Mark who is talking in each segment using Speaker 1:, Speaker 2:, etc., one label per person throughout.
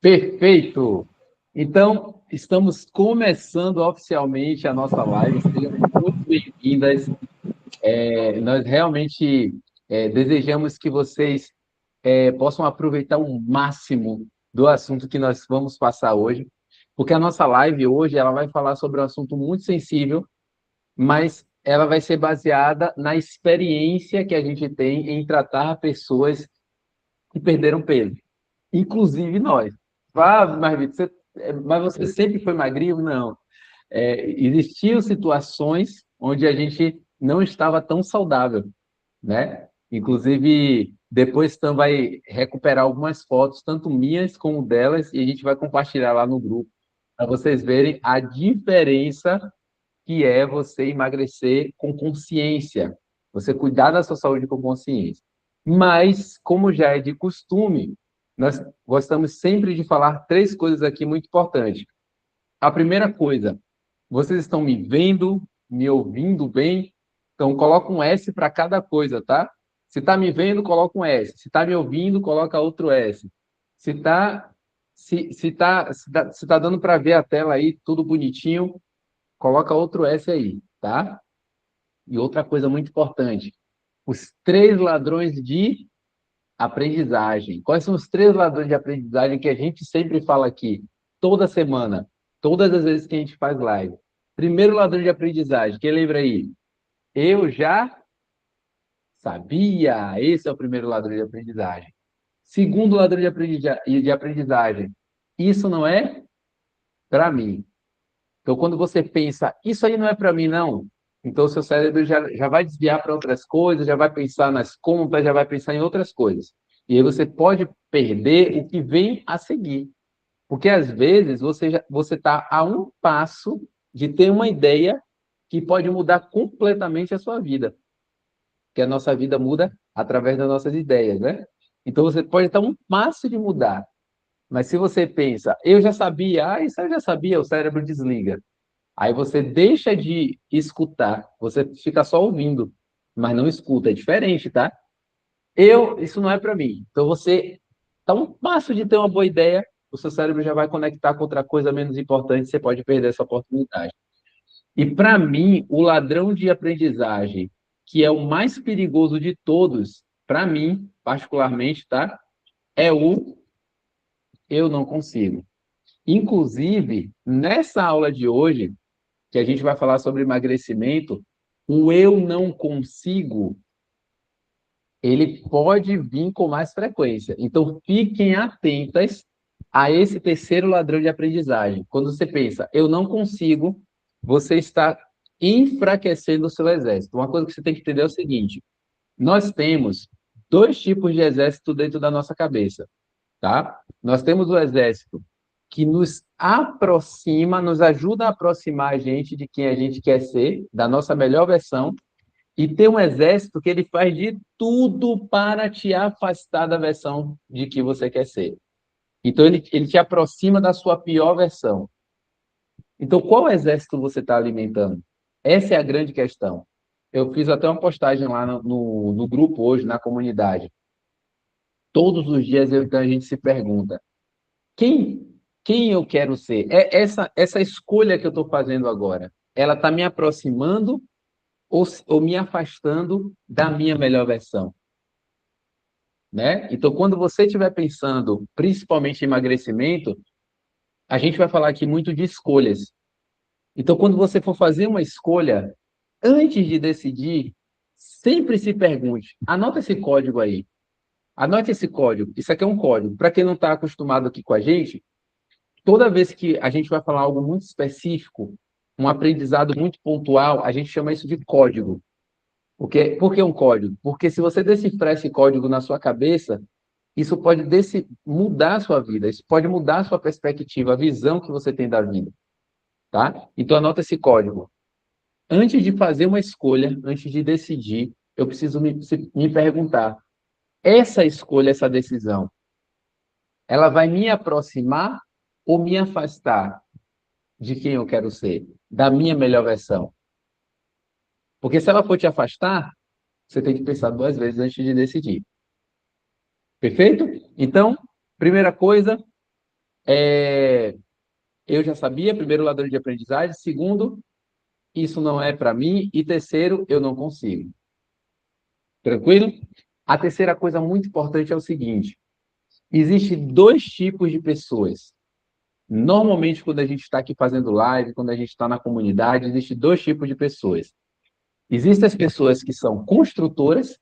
Speaker 1: Perfeito! Então, estamos começando oficialmente a nossa live. Sejam muito bem-vindas. Nós realmente desejamos que vocês possam aproveitar o máximo do assunto que nós vamos passar hoje, porque a nossa live hoje ela vai falar sobre um assunto muito sensível, mas ela vai ser baseada na experiência que a gente tem em tratar pessoas que perderam peso, inclusive nós. Ah, mas, Vitor, mas você sempre foi magrinho? Não. Existiam situações onde a gente não estava tão saudável, né? Inclusive, depois Stan vai recuperar algumas fotos, tanto minhas como delas, e a gente vai compartilhar lá no grupo, para vocês verem a diferença que é você emagrecer com consciência, você cuidar da sua saúde com consciência. Mas, como já é de costume, nós gostamos sempre de falar três coisas aqui muito importantes. A primeira coisa, vocês estão me vendo, me ouvindo bem? Então, coloca um S para cada coisa, tá? Se está me vendo, coloca um S. Se está me ouvindo, coloca outro S. Se está se tá dando para ver a tela aí, tudo bonitinho, coloca outro S aí, tá? E outra coisa muito importante, os três ladrões de aprendizagem. Quais são os três ladrões de aprendizagem que a gente sempre fala aqui, toda semana, todas as vezes que a gente faz live? Primeiro ladrão de aprendizagem, quem lembra aí? Eu já sabia. Esse é o primeiro ladrão de aprendizagem. Segundo ladrão de aprendizagem, isso não é para mim. Então, quando você pensa, isso aí não é para mim, não, então o seu cérebro já vai desviar para outras coisas, já vai pensar nas contas, já vai pensar em outras coisas. E aí você pode perder o que vem a seguir. Porque, às vezes, você está a um passo de ter uma ideia que pode mudar completamente a sua vida. Porque a nossa vida muda através das nossas ideias, né? Então, você pode estar a um passo de mudar. Mas se você pensa, eu já sabia, isso eu já sabia, o cérebro desliga. Aí você deixa de escutar, você fica só ouvindo, mas não escuta, é diferente, tá? Isso não é para mim. Então você está um passo de ter uma boa ideia, o seu cérebro já vai conectar com outra coisa menos importante, você pode perder essa oportunidade. E para mim, o ladrão de aprendizagem, que é o mais perigoso de todos, para mim, particularmente, tá? É o eu não consigo. Inclusive, nessa aula de hoje, que a gente vai falar sobre emagrecimento, o eu não consigo, ele pode vir com mais frequência. Então, fiquem atentas a esse terceiro ladrão de aprendizagem. Quando você pensa, eu não consigo, você está enfraquecendo o seu exército. Uma coisa que você tem que entender é o seguinte: nós temos dois tipos de exército dentro da nossa cabeça, tá? Nós temos o exército que nos aproxima, nos ajuda a aproximar a gente de quem a gente quer ser, da nossa melhor versão, e tem um exército que ele faz de tudo para te afastar da versão de que você quer ser. Então, ele te aproxima da sua pior versão. Então, qual exército você está alimentando? Essa é a grande questão. Eu fiz até uma postagem lá no grupo hoje, na comunidade. Todos os dias a gente se pergunta, quem, quem eu quero ser? Essa escolha que eu estou fazendo agora, ela está me aproximando ou me afastando da minha melhor versão? Né? Então, quando você estiver pensando, principalmente em emagrecimento, a gente vai falar aqui muito de escolhas. Então, quando você for fazer uma escolha, antes de decidir, sempre se pergunte, anota esse código aí, anote esse código, isso aqui é um código. Para quem não está acostumado aqui com a gente, toda vez que a gente vai falar algo muito específico, um aprendizado muito pontual, a gente chama isso de código. Por que um código? Porque se você decifrar esse código na sua cabeça, isso pode mudar a sua vida, isso pode mudar a sua perspectiva, a visão que você tem da vida, tá? Então anota esse código. Antes de fazer uma escolha, antes de decidir, eu preciso me perguntar, essa escolha, essa decisão, ela vai me aproximar ou me afastar de quem eu quero ser, da minha melhor versão? Porque se ela for te afastar, você tem que pensar duas vezes antes de decidir. Perfeito? Então, primeira coisa, Eu já sabia, primeiro, ladrão de aprendizagem. Segundo, isso não é para mim. E terceiro, eu não consigo. Tranquilo? A terceira coisa muito importante é o seguinte: existem dois tipos de pessoas. Normalmente, quando a gente está aqui fazendo live, quando a gente está na comunidade, existem dois tipos de pessoas. Existem as pessoas que são construtoras,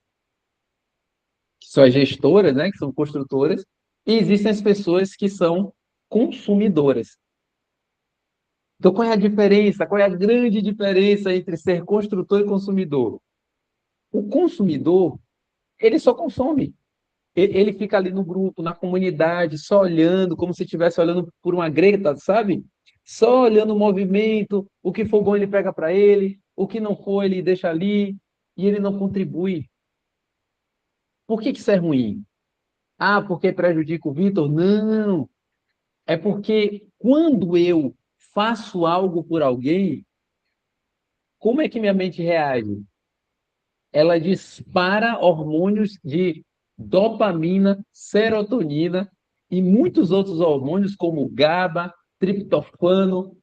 Speaker 1: que são as gestoras, né, que são construtoras, e existem as pessoas que são consumidoras. Então, qual é a diferença? Qual é a grande diferença entre ser construtor e consumidor? O consumidor, ele só consome. Ele fica ali no grupo, na comunidade, só olhando, como se estivesse olhando por uma greta, sabe? Só olhando o movimento, o que for bom ele pega para ele, o que não for ele deixa ali, e ele não contribui. Por que isso é ruim? Ah, porque prejudica o Vitor? Não. É porque quando eu faço algo por alguém, como é que minha mente reage? Ela dispara hormônios de dopamina, serotonina e muitos outros hormônios, como GABA, triptofano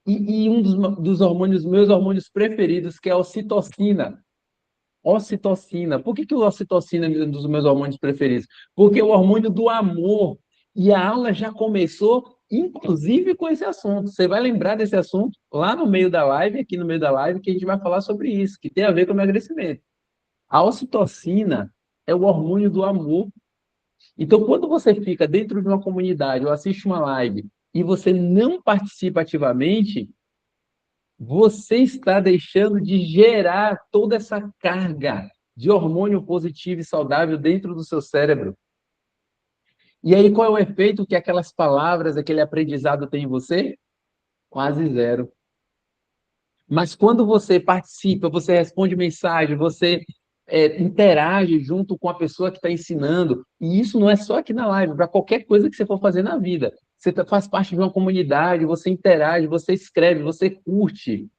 Speaker 1: e um dos hormônios, meus hormônios preferidos, que é a ocitocina. Ocitocina. Por que a ocitocina é um dos meus hormônios preferidos? Porque é o hormônio do amor. E a aula já começou, inclusive, com esse assunto. Você vai lembrar desse assunto lá no meio da live, aqui no meio da live, que a gente vai falar sobre isso, que tem a ver com emagrecimento. A ocitocina é o hormônio do amor. Então, quando você fica dentro de uma comunidade ou assiste uma live e você não participa ativamente, você está deixando de gerar toda essa carga de hormônio positivo e saudável dentro do seu cérebro. E aí, qual é o efeito que aquelas palavras, aquele aprendizado tem em você? Quase zero. Mas quando você participa, você responde mensagem, você interage junto com a pessoa que está ensinando, e isso não é só aqui na live, para qualquer coisa que você for fazer na vida. Você faz parte de uma comunidade, você interage, você escreve, você curte,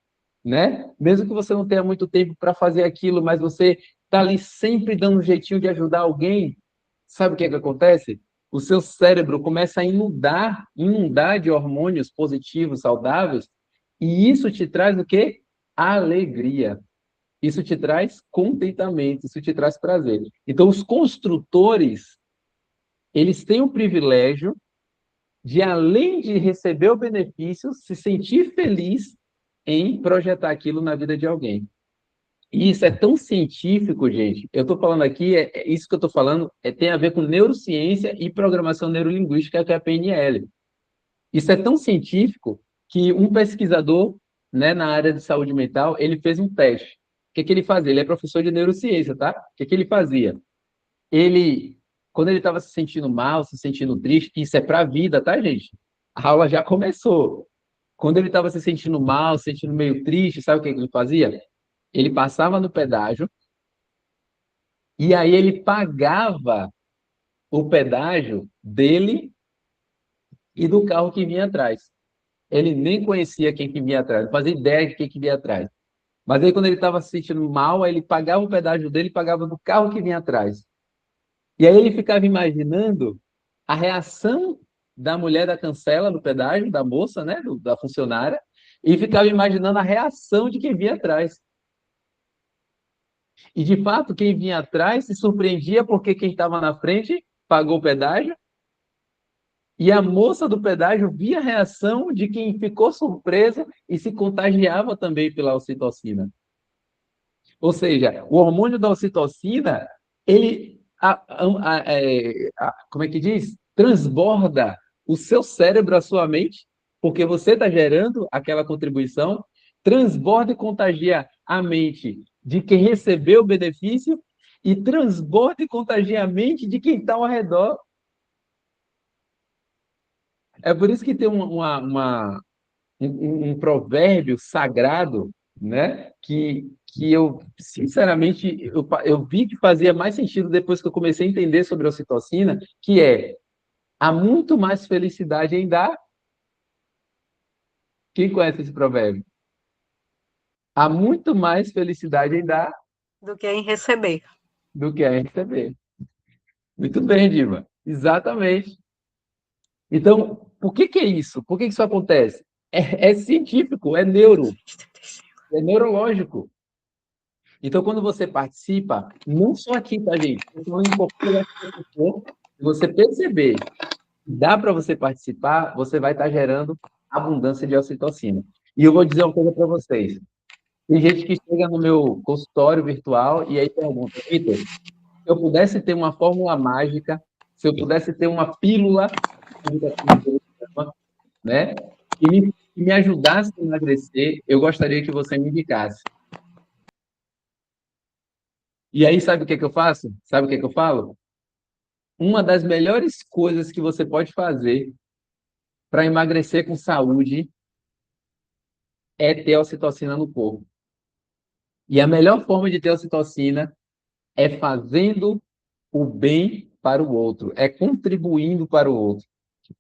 Speaker 1: né? Mesmo que você não tenha muito tempo para fazer aquilo, mas você está ali sempre dando um jeitinho de ajudar alguém, sabe o que é que acontece? O seu cérebro começa a inundar de hormônios positivos, saudáveis, e isso te traz o quê? Alegria. Isso te traz contentamento, isso te traz prazer. Então, os construtores, eles têm o privilégio de, além de receber o benefício, se sentir feliz em projetar aquilo na vida de alguém. E isso é tão científico, gente. Eu estou falando aqui, isso que eu estou falando tem a ver com neurociência e programação neurolinguística, que é a PNL. Isso é tão científico que um pesquisador, né, na área de saúde mental, ele fez um teste. O que que ele fazia? Ele é professor de neurociência, tá? O que que ele fazia? Ele, quando ele estava se sentindo mal, se sentindo triste, isso é para a vida, tá, gente? A aula já começou. Quando ele estava se sentindo mal, se sentindo meio triste, sabe o que que ele fazia? Ele passava no pedágio e aí ele pagava o pedágio dele e do carro que vinha atrás. Ele nem conhecia quem que vinha atrás, não fazia ideia de quem que vinha atrás. Mas aí, quando ele estava se sentindo mal, aí ele pagava o pedágio dele e pagava do carro que vinha atrás. E aí ele ficava imaginando a reação da mulher da cancela do pedágio, da moça, né, da funcionária, e ficava imaginando a reação de quem vinha atrás. E, de fato, quem vinha atrás se surpreendia porque quem estava na frente pagou o pedágio e a moça do pedágio via a reação de quem ficou surpresa e se contagiava também pela ocitocina. Ou seja, o hormônio da ocitocina, ele, como é que diz? Transborda o seu cérebro, a sua mente, porque você está gerando aquela contribuição, transborda e contagia a mente de quem recebeu o benefício e transborda e contagia a mente de quem está ao redor. É por isso que tem um provérbio sagrado, né? Que eu, sinceramente, eu vi que fazia mais sentido depois que eu comecei a entender sobre a ocitocina, que é: há muito mais felicidade em dar. Quem conhece esse provérbio? Há muito mais felicidade em dar
Speaker 2: do que em receber.
Speaker 1: do que em receber. Muito bem, Diva. Exatamente. Então, por que que é isso? Por que que isso acontece? É científico, é neurológico. Então, quando você participa, não só aqui, tá, gente? Eu tô falando em qualquer lugar que você for, se você perceber que dá para você participar, você vai estar gerando abundância de ocitocina. E eu vou dizer uma coisa para vocês. Tem gente que chega no meu consultório virtual e aí pergunta, Vitor, se eu pudesse ter uma fórmula mágica, se eu pudesse ter uma pílula mágica, né, que me ajudasse a emagrecer, eu gostaria que você me indicasse. E aí, sabe o que que eu faço? Sabe o que que eu falo? Uma das melhores coisas que você pode fazer para emagrecer com saúde é ter ocitocina no corpo. E a melhor forma de ter ocitocina é fazendo o bem para o outro, é contribuindo para o outro.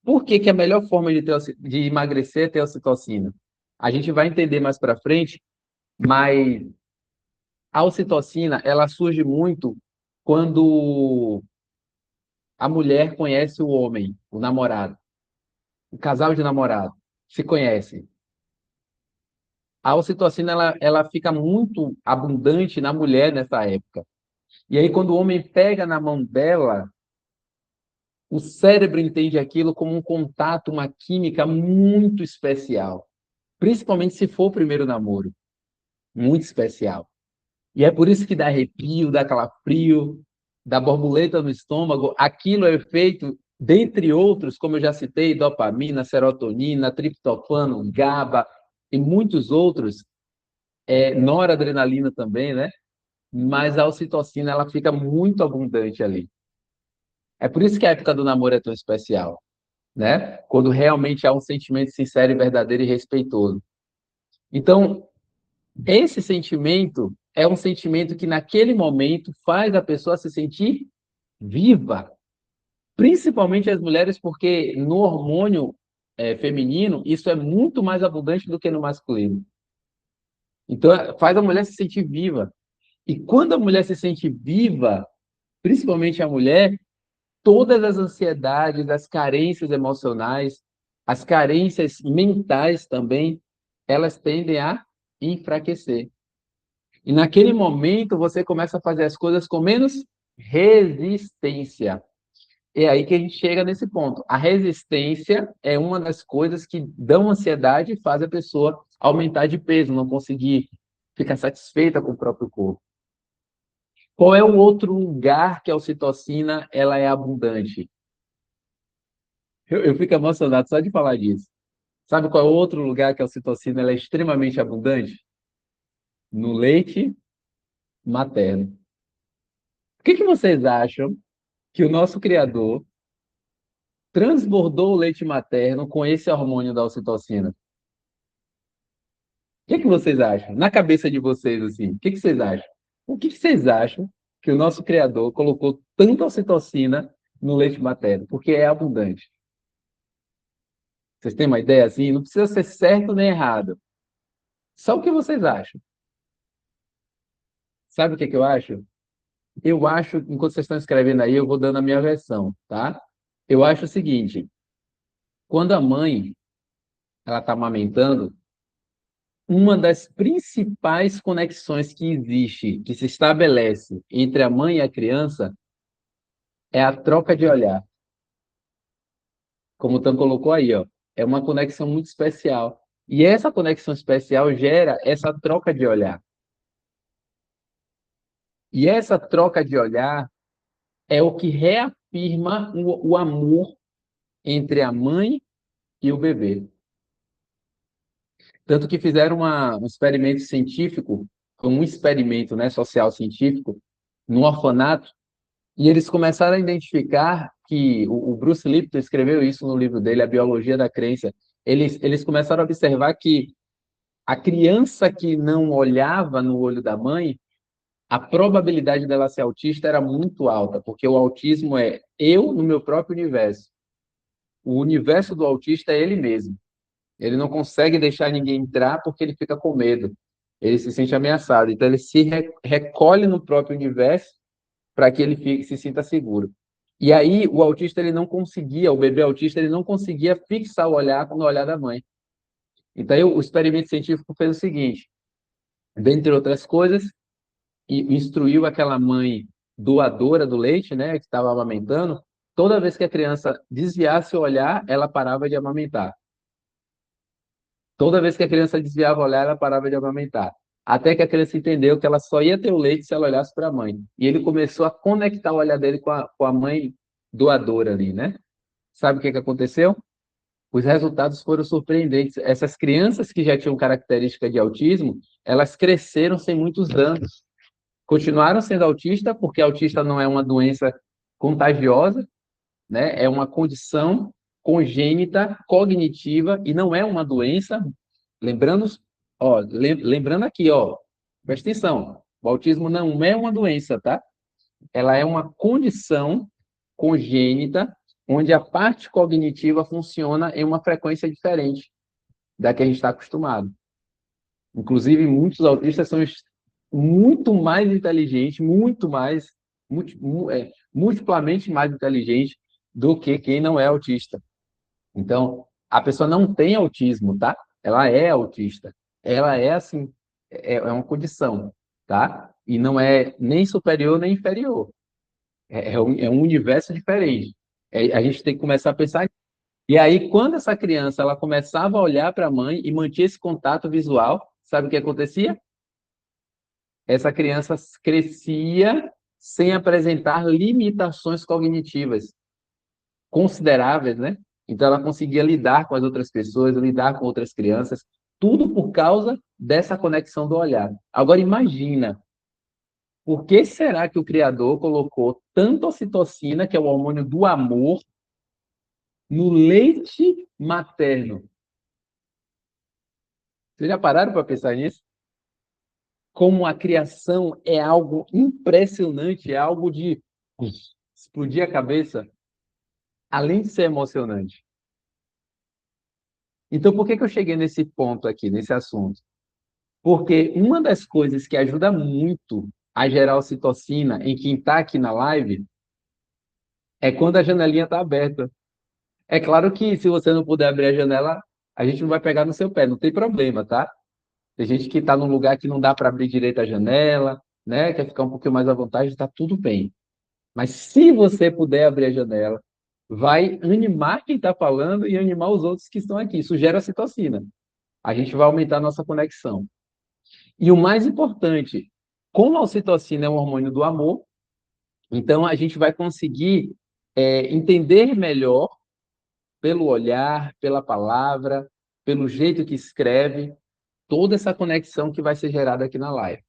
Speaker 1: Por que que a melhor forma de emagrecer é ter ocitocina? A gente vai entender mais para frente, mas a ocitocina, ela surge muito quando a mulher conhece o homem, o namorado, o casal de namorado, se conhecem. A ocitocina, ela fica muito abundante na mulher nessa época. E aí, quando o homem pega na mão dela, o cérebro entende aquilo como um contato, uma química muito especial. Principalmente se for o primeiro namoro. Muito especial. E é por isso que dá arrepio, dá calafrio, dá borboleta no estômago. Aquilo é feito, dentre outros, como eu já citei, dopamina, serotonina, triptofano, GABA e muitos outros, noradrenalina também, né? Mas a ocitocina ela fica muito abundante ali. É por isso que a época do namoro é tão especial, né? Quando realmente há um sentimento sincero e verdadeiro e respeitoso. Então, esse sentimento é um sentimento que naquele momento faz a pessoa se sentir viva, principalmente as mulheres, porque no hormônio feminino isso é muito mais abundante do que no masculino. Então, faz a mulher se sentir viva. E quando a mulher se sente viva, principalmente a mulher, todas as ansiedades, as carências emocionais, as carências mentais também, elas tendem a enfraquecer. E naquele momento você começa a fazer as coisas com menos resistência. É aí que a gente chega nesse ponto. A resistência é uma das coisas que dão ansiedade e faz a pessoa aumentar de peso, não conseguir ficar satisfeita com o próprio corpo. Qual é o outro lugar que a ocitocina ela é abundante? Eu fico emocionado só de falar disso. Sabe qual é o outro lugar que a ocitocina ela é extremamente abundante? No leite materno. O que que vocês acham que o nosso Criador transbordou o leite materno com esse hormônio da ocitocina? O que que vocês acham? Na cabeça de vocês, assim, o que que vocês acham? O que que vocês acham que o nosso Criador colocou tanta ocitocina no leite materno? Porque é abundante. Vocês têm uma ideia assim? Não precisa ser certo nem errado. Só o que vocês acham. Sabe o que que eu acho? Eu acho, enquanto vocês estão escrevendo aí, eu vou dando a minha versão, tá? Eu acho o seguinte, quando a mãe ela está amamentando, uma das principais conexões que existe, que se estabelece entre a mãe e a criança, é a troca de olhar. Como o Tan colocou aí, ó, é uma conexão muito especial. E essa conexão especial gera essa troca de olhar. E essa troca de olhar é o que reafirma o amor entre a mãe e o bebê. Tanto que fizeram um experimento científico, um experimento, né, social científico, no orfanato, e eles começaram a identificar que o Bruce Lipton escreveu isso no livro dele, A Biologia da Crença. Eles começaram a observar que a criança que não olhava no olho da mãe, a probabilidade dela ser autista era muito alta, porque o autismo é eu no meu próprio universo. O universo do autista é ele mesmo. Ele não consegue deixar ninguém entrar porque ele fica com medo. Ele se sente ameaçado. Então, ele se recolhe no próprio universo para que ele se sinta seguro. E aí o autista ele não conseguia, o bebê autista ele não conseguia fixar o olhar no olhar da mãe. Então o experimento científico fez o seguinte, dentre outras coisas, instruiu aquela mãe doadora do leite, né, que estava amamentando, toda vez que a criança desviasse o olhar, ela parava de amamentar. Toda vez que a criança desviava o olhar, ela parava de amamentar. Até que a criança entendeu que ela só ia ter o leite se ela olhasse para a mãe. E ele começou a conectar o olhar dele com a mãe doadora ali, né? Sabe o que aconteceu? Os resultados foram surpreendentes. Essas crianças que já tinham característica de autismo, elas cresceram sem muitos danos. Continuaram sendo autistas, porque autista não é uma doença contagiosa, né? É uma condição congênita, cognitiva, e não é uma doença. Lembrando, ó, lembrando aqui, ó, presta atenção, o autismo não é uma doença, tá? Ela é uma condição congênita, onde a parte cognitiva funciona em uma frequência diferente da que a gente está acostumado. Inclusive, muitos autistas são muito mais inteligentes, muito mais, multiplamente mais inteligentes do que quem não é autista. Então, a pessoa não tem autismo, tá? Ela é autista. Ela é assim, é uma condição, tá? E não é nem superior nem inferior. É um universo diferente. A gente tem que começar a pensar. E aí, quando essa criança ela começava a olhar para a mãe e mantinha esse contato visual, sabe o que acontecia? Essa criança crescia sem apresentar limitações cognitivas consideráveis, né? Então ela conseguia lidar com as outras pessoas, lidar com outras crianças, tudo por causa dessa conexão do olhar. Agora imagina, por que será que o criador colocou tanto ocitocina, que é o hormônio do amor, no leite materno? Vocês já pararam para pensar nisso? Como a criação é algo impressionante, é algo de explodir a cabeça, além de ser emocionante. Então, por que eu cheguei nesse ponto aqui, nesse assunto? Porque uma das coisas que ajuda muito a gerar ocitocina em quem está aqui na live é quando a janelinha está aberta. É claro que se você não puder abrir a janela, a gente não vai pegar no seu pé, não tem problema, tá? Tem gente que está num lugar que não dá para abrir direito a janela, né? Quer ficar um pouquinho mais à vontade, está tudo bem. Mas se você puder abrir a janela, vai animar quem está falando e animar os outros que estão aqui. Isso gera ocitocina. A gente vai aumentar a nossa conexão. E o mais importante, como a ocitocina é um hormônio do amor, então a gente vai conseguir entender melhor pelo olhar, pela palavra, pelo jeito que escreve, toda essa conexão que vai ser gerada aqui na live.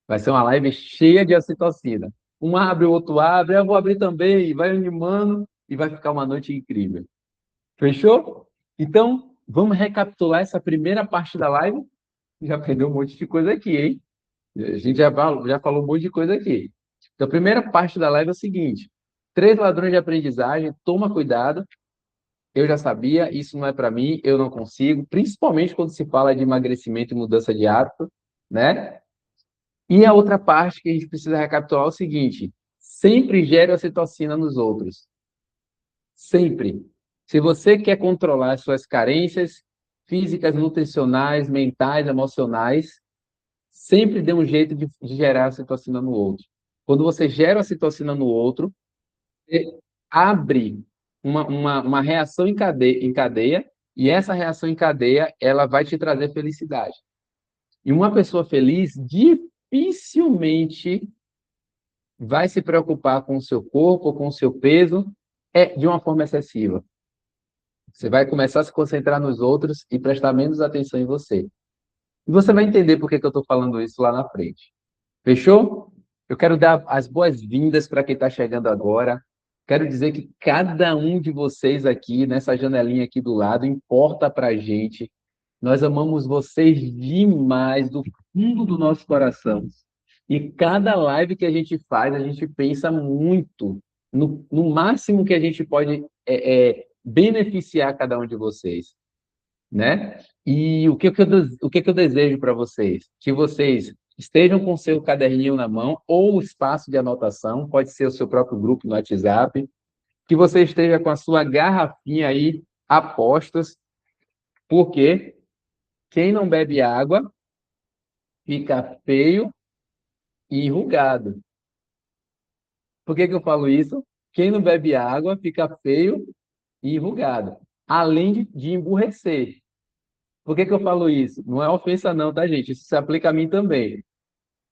Speaker 1: Vai ser uma live cheia de ocitocina. Um abre, o outro abre, eu vou abrir também, vai animando e vai ficar uma noite incrível. Fechou? Então, vamos recapitular essa primeira parte da live. Já aprendeu um monte de coisa aqui, hein? A gente já falou um monte de coisa aqui. Então, a primeira parte da live é o seguinte: 3 ladrões de aprendizagem, toma cuidado. Eu já sabia, isso não é para mim, eu não consigo, principalmente quando se fala de emagrecimento e mudança de hábito, né? E a outra parte que a gente precisa recapitular é o seguinte: sempre gere ocitocina nos outros. Sempre. Se você quer controlar as suas carências físicas, nutricionais, mentais, emocionais, sempre dê um jeito de gerar a citocina no outro. Quando você gera a citocina no outro, você abre uma reação em cadeia, e essa reação em cadeia ela vai te trazer felicidade. E uma pessoa feliz dificilmente vai se preocupar com o seu corpo, com o seu peso, de uma forma excessiva. Você vai começar a se concentrar nos outros e prestar menos atenção em você. E você vai entender por que eu estou falando isso lá na frente. Fechou? Eu quero dar as boas-vindas para quem está chegando agora. Quero dizer que cada um de vocês aqui, nessa janelinha aqui do lado, importa para a gente. Nós amamos vocês demais, do fundo do nosso coração. E cada live que a gente faz, a gente pensa muito no máximo que a gente pode beneficiar cada um de vocês, né? E o que eu desejo para vocês? Que vocês estejam com o seu caderninho na mão ou o espaço de anotação, pode ser o seu próprio grupo no WhatsApp, que você esteja com a sua garrafinha aí a postos, porque quem não bebe água fica feio e enrugado. Por que que eu falo isso? Quem não bebe água fica feio e enrugado, além de emburrecer. Por que que eu falo isso? Não é ofensa não, tá, gente? Isso se aplica a mim também.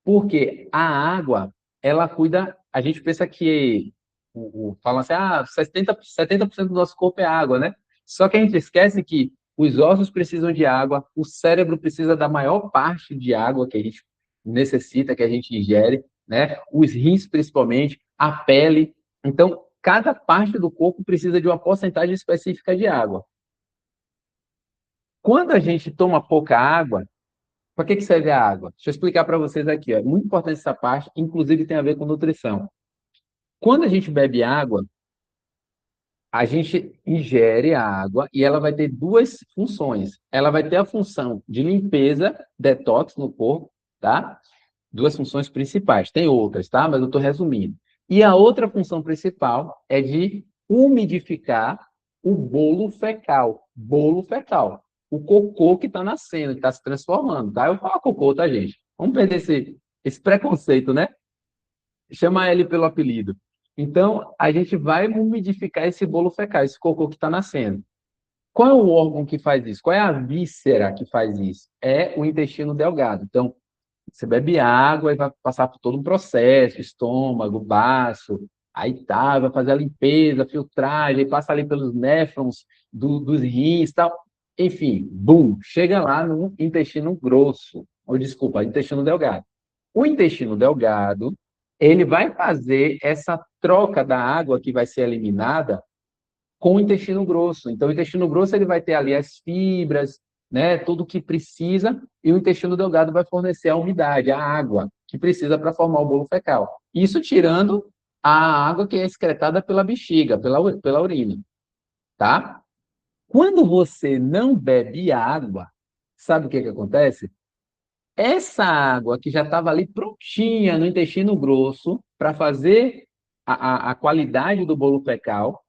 Speaker 1: Porque a água, ela cuida. A gente pensa que. Falam assim, 70% do nosso corpo é água, né? Só que a gente esquece que os ossos precisam de água, o cérebro precisa da maior parte de água que a gente necessita, que a gente ingere, né? Os rins, principalmente, a pele. Então, cada parte do corpo precisa de uma porcentagem específica de água. Quando a gente toma pouca água, para que que serve a água? Deixa eu explicar para vocês aqui. Ó. É muito importante essa parte, inclusive tem a ver com nutrição. Quando a gente bebe água, a gente ingere a água e ela vai ter duas funções. Ela vai ter a função de limpeza, detox no corpo, tá? Duas funções principais. Tem outras, tá? Mas eu estou resumindo. E a outra função principal é de umidificar o bolo fecal. Bolo fecal. O cocô que está nascendo, que está se transformando, tá? Eu falo cocô, tá, gente? Vamos perder esse preconceito, né? Chamar ele pelo apelido. Então, a gente vai umidificar esse bolo fecal, esse cocô que está nascendo. Qual é o órgão que faz isso? Qual é a víscera que faz isso? É o intestino delgado. Então, você bebe água e vai passar por todo um processo, estômago, baço, aí tá, vai fazer a limpeza, a filtragem, passa ali pelos néfrons dos rins e tal. Enfim, bum, chega lá no intestino grosso, ou desculpa, intestino delgado. O intestino delgado, ele vai fazer essa troca da água que vai ser eliminada com o intestino grosso. Então, o intestino grosso ele vai ter ali as fibras, né, tudo que precisa, e o intestino delgado vai fornecer a umidade, a água que precisa para formar o bolo fecal. Isso tirando a água que é excretada pela bexiga, pela urina, tá? Quando você não bebe água, sabe o que que acontece? Essa água que já estava ali prontinha no intestino grosso para fazer a qualidade do bolo fecal,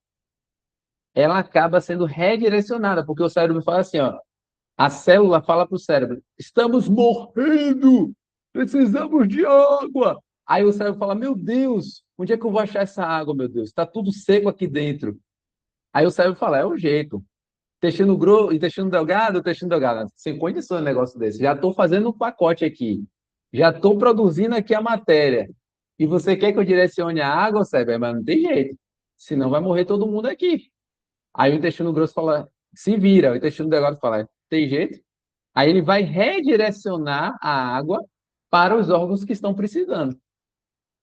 Speaker 1: ela acaba sendo redirecionada, porque o cérebro fala assim, ó, a célula fala para o cérebro, estamos morrendo, precisamos de água. Aí o cérebro fala, meu Deus, onde é que eu vou achar essa água, meu Deus? Está tudo seco aqui dentro. Aí o cérebro fala, é o jeito. Intestino grosso, intestino delgado. Sem condição de um negócio desse. Já estou fazendo um pacote aqui. Já estou produzindo aqui a matéria. E você quer que eu direcione a água, cérebro? Mas não tem jeito. Senão vai morrer todo mundo aqui. Aí o intestino grosso fala, se vira. O intestino delgado fala, tem jeito? Aí ele vai redirecionar a água para os órgãos que estão precisando.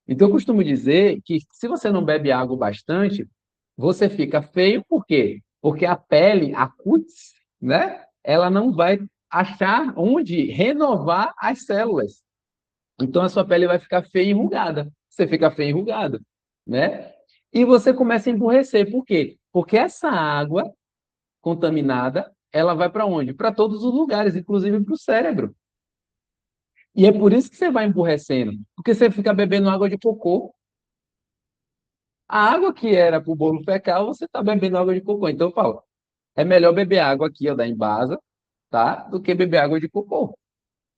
Speaker 1: Então, eu costumo dizer que se você não bebe água bastante, você fica feio, por quê? Porque a pele, a cutis, né? Ela não vai achar onde renovar as células. Então, a sua pele vai ficar feia e enrugada. Você fica feio e enrugado, né? E você começa a emburrecer. Por quê? Porque essa água contaminada, ela vai para onde? Para todos os lugares, inclusive para o cérebro. E é por isso que você vai emburrecendo, porque você fica bebendo água de cocô. A água que era para o bolo fecal, você está bebendo água de cocô. Então eu falo, é melhor beber água aqui, ó, da Embasa, tá? Do que beber água de cocô.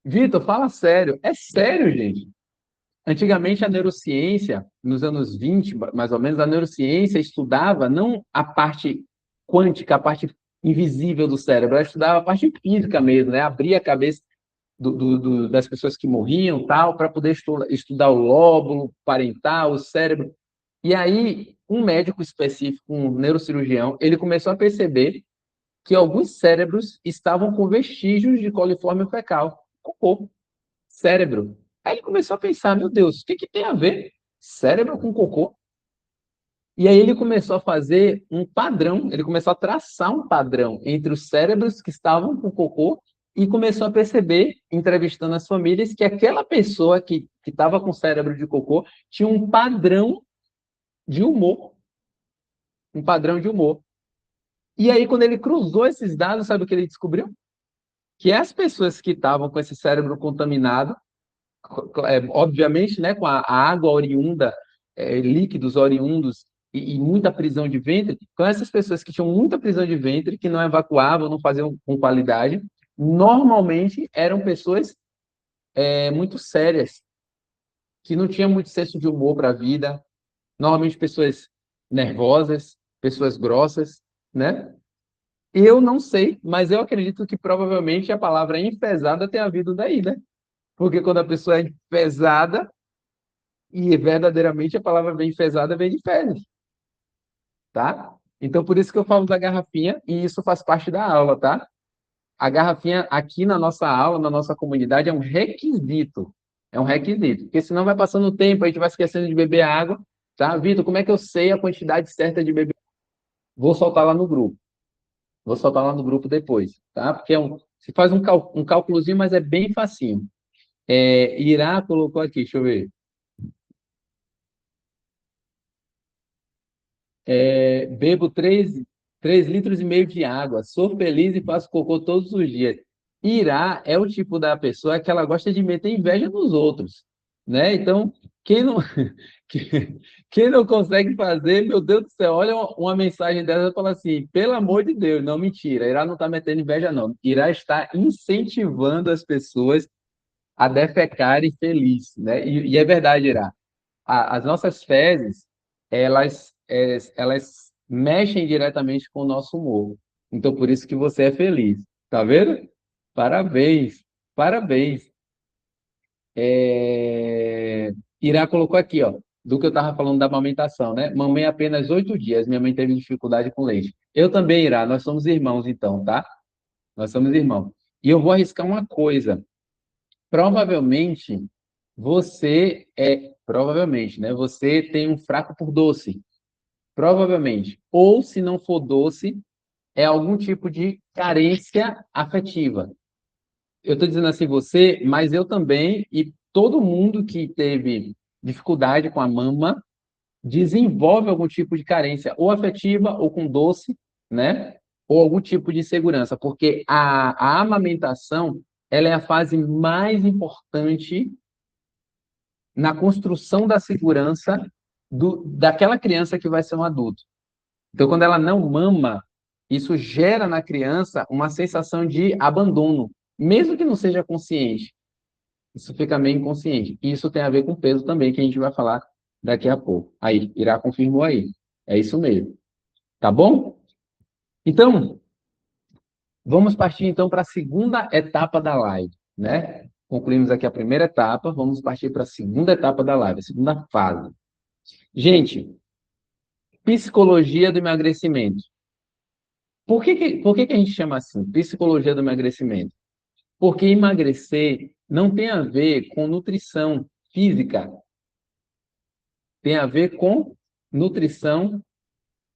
Speaker 1: Vitor, fala sério. É sério, gente. Antigamente a neurociência, nos anos 20, mais ou menos, a neurociência estudava não a parte quântica, a parte invisível do cérebro, ela estudava a parte física mesmo, né? Abria a cabeça das pessoas que morriam, tal, para poder estudar o lóbulo parental, o cérebro. E aí, um médico específico, um neurocirurgião, ele começou a perceber que alguns cérebros estavam com vestígios de coliforme fecal, cocô, cérebro. Aí ele começou a pensar, meu Deus, o que que tem a ver cérebro com cocô? E aí ele começou a fazer um padrão, ele começou a traçar um padrão entre os cérebros que estavam com cocô e começou a perceber, entrevistando as famílias, que aquela pessoa que estava com cérebro de cocô tinha um padrão de humor, um padrão de humor. E aí, quando ele cruzou esses dados, sabe o que ele descobriu? Que as pessoas que estavam com esse cérebro contaminado, obviamente, né, com a água oriunda, líquidos oriundos e muita prisão de ventre, então essas pessoas que tinham muita prisão de ventre, que não evacuavam, não faziam com qualidade, normalmente eram pessoas muito sérias, que não tinham muito senso de humor para a vida, normalmente pessoas nervosas, pessoas grossas, né? Eu não sei, mas eu acredito que provavelmente a palavra enfesada tenha vindo daí, né? Porque quando a pessoa é pesada, e verdadeiramente a palavra bem enfesada vem de fezes, tá? Então, por isso que eu falo da garrafinha, e isso faz parte da aula, tá? A garrafinha aqui na nossa aula, na nossa comunidade, é um requisito. É um requisito. Porque senão vai passando o tempo, a gente vai esquecendo de beber água, tá? Vitor, como é que eu sei a quantidade certa de beber? Vou soltar lá no grupo. Vou soltar lá no grupo depois, tá? Porque se faz um cálculozinho, mas é bem facinho. Irá colocou aqui, deixa eu ver. Bebo 3,5 litros de água, sou feliz e faço cocô todos os dias. Irá é o tipo da pessoa que ela gosta de meter inveja nos outros, né? Então, quem não, quem não consegue fazer, meu Deus do céu, olha uma mensagem dessa e fala assim, pelo amor de Deus, não, mentira, Irá não está metendo inveja, não. Irá está incentivando as pessoas a defecarem feliz, né? E é verdade, Irá. As nossas fezes, elas mexem diretamente com o nosso humor. Então, por isso que você é feliz. Tá vendo? Parabéns, parabéns. Irá colocou aqui, ó, do que eu estava falando da amamentação, né? Mamei apenas 8 dias, minha mãe teve dificuldade com leite. Eu também, Irá, nós somos irmãos, então, tá? Nós somos irmãos. E eu vou arriscar uma coisa. Provavelmente, provavelmente, né? Você tem um fraco por doce. Provavelmente. Ou, se não for doce, é algum tipo de carência afetiva. Eu estou dizendo assim você, mas eu também, e todo mundo que teve dificuldade com a mama desenvolve algum tipo de carência, ou afetiva, ou com doce, né? Ou algum tipo de insegurança, porque a amamentação, ela é a fase mais importante na construção da segurança daquela criança que vai ser um adulto. Então, quando ela não mama, isso gera na criança uma sensação de abandono, mesmo que não seja consciente. Isso fica meio inconsciente. E isso tem a ver com peso também, que a gente vai falar daqui a pouco. Aí, Irá confirmou aí. É isso mesmo. Tá bom? Então, vamos partir então para a segunda etapa da live, né? Concluímos aqui a primeira etapa, vamos partir para a segunda etapa da live, a segunda fase. Gente, psicologia do emagrecimento. Por que que a gente chama assim? Psicologia do emagrecimento. Porque emagrecer não tem a ver com nutrição física, tem a ver com nutrição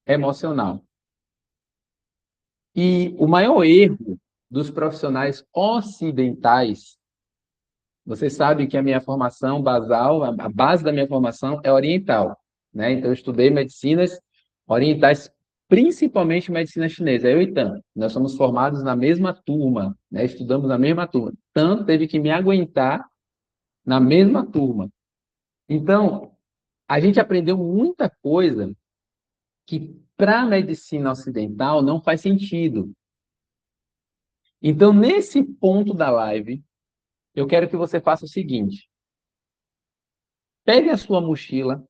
Speaker 1: emocional. E o maior erro dos profissionais ocidentais, você sabe que a minha formação basal, a base da minha formação é oriental, né? Então, eu estudei medicinas orientais, principalmente medicina chinesa, eu e Tan. Nós somos formados na mesma turma, né? Estudamos na mesma turma. Tan teve que me aguentar na mesma turma. Então, a gente aprendeu muita coisa que para a medicina ocidental não faz sentido. Então, nesse ponto da live, eu quero que você faça o seguinte: pegue a sua mochila,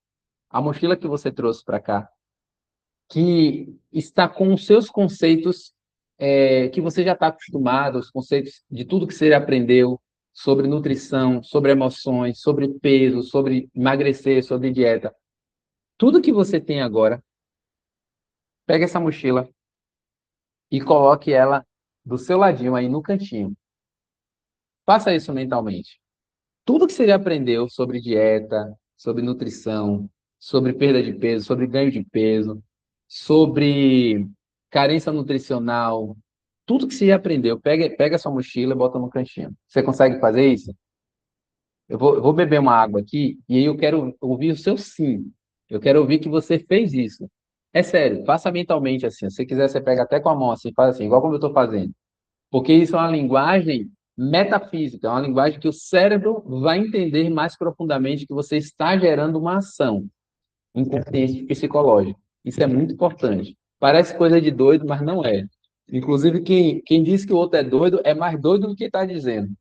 Speaker 1: a mochila que você trouxe para cá, que está com os seus conceitos que você já está acostumado, os conceitos de tudo que você aprendeu sobre nutrição, sobre emoções, sobre peso, sobre emagrecer, sobre dieta. Tudo que você tem agora, pegue essa mochila e coloque ela do seu ladinho aí no cantinho. Faça isso mentalmente. Tudo que você já aprendeu sobre dieta, sobre nutrição, sobre perda de peso, sobre ganho de peso, sobre carência nutricional, tudo que você já aprendeu, pega a sua mochila e bota no cantinho. Você consegue fazer isso? Eu vou beber uma água aqui e aí eu quero ouvir o seu sim. Eu quero ouvir que você fez isso. É sério, faça mentalmente assim. Se você quiser, você pega até com a mão assim, faz assim, igual como eu estou fazendo. Porque isso é uma linguagem metafísica, é uma linguagem que o cérebro vai entender mais profundamente que você está gerando uma ação. inconsciente psicológico. Isso é muito importante. Parece coisa de doido, mas não é. Inclusive, quem diz que o outro é doido é mais doido do que está dizendo.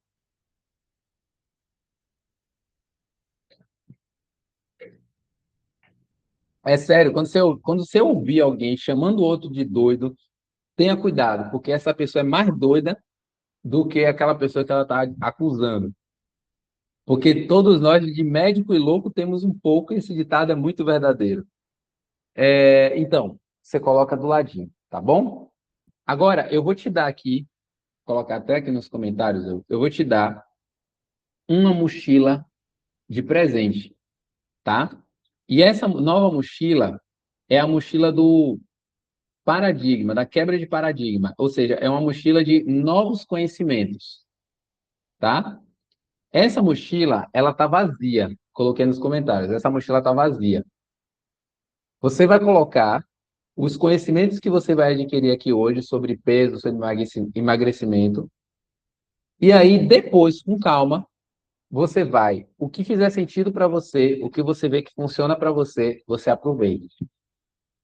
Speaker 1: É sério, quando você ouvir alguém chamando o outro de doido, tenha cuidado, porque essa pessoa é mais doida do que aquela pessoa que ela está acusando. Porque todos nós, de médico e louco, temos um pouco, e esse ditado é muito verdadeiro. Então, você coloca do ladinho, tá bom? Agora, eu vou te dar aqui, colocar até aqui nos comentários, eu vou te dar uma mochila de presente, tá? E essa nova mochila é a mochila do paradigma, da quebra de paradigma, ou seja, é uma mochila de novos conhecimentos, tá? Essa mochila, ela tá vazia. Coloquei nos comentários, essa mochila tá vazia. Você vai colocar os conhecimentos que você vai adquirir aqui hoje sobre peso, sobre emagrecimento, e aí depois, com calma, você vai, o que fizer sentido para você, o que você vê que funciona para você, você aproveita.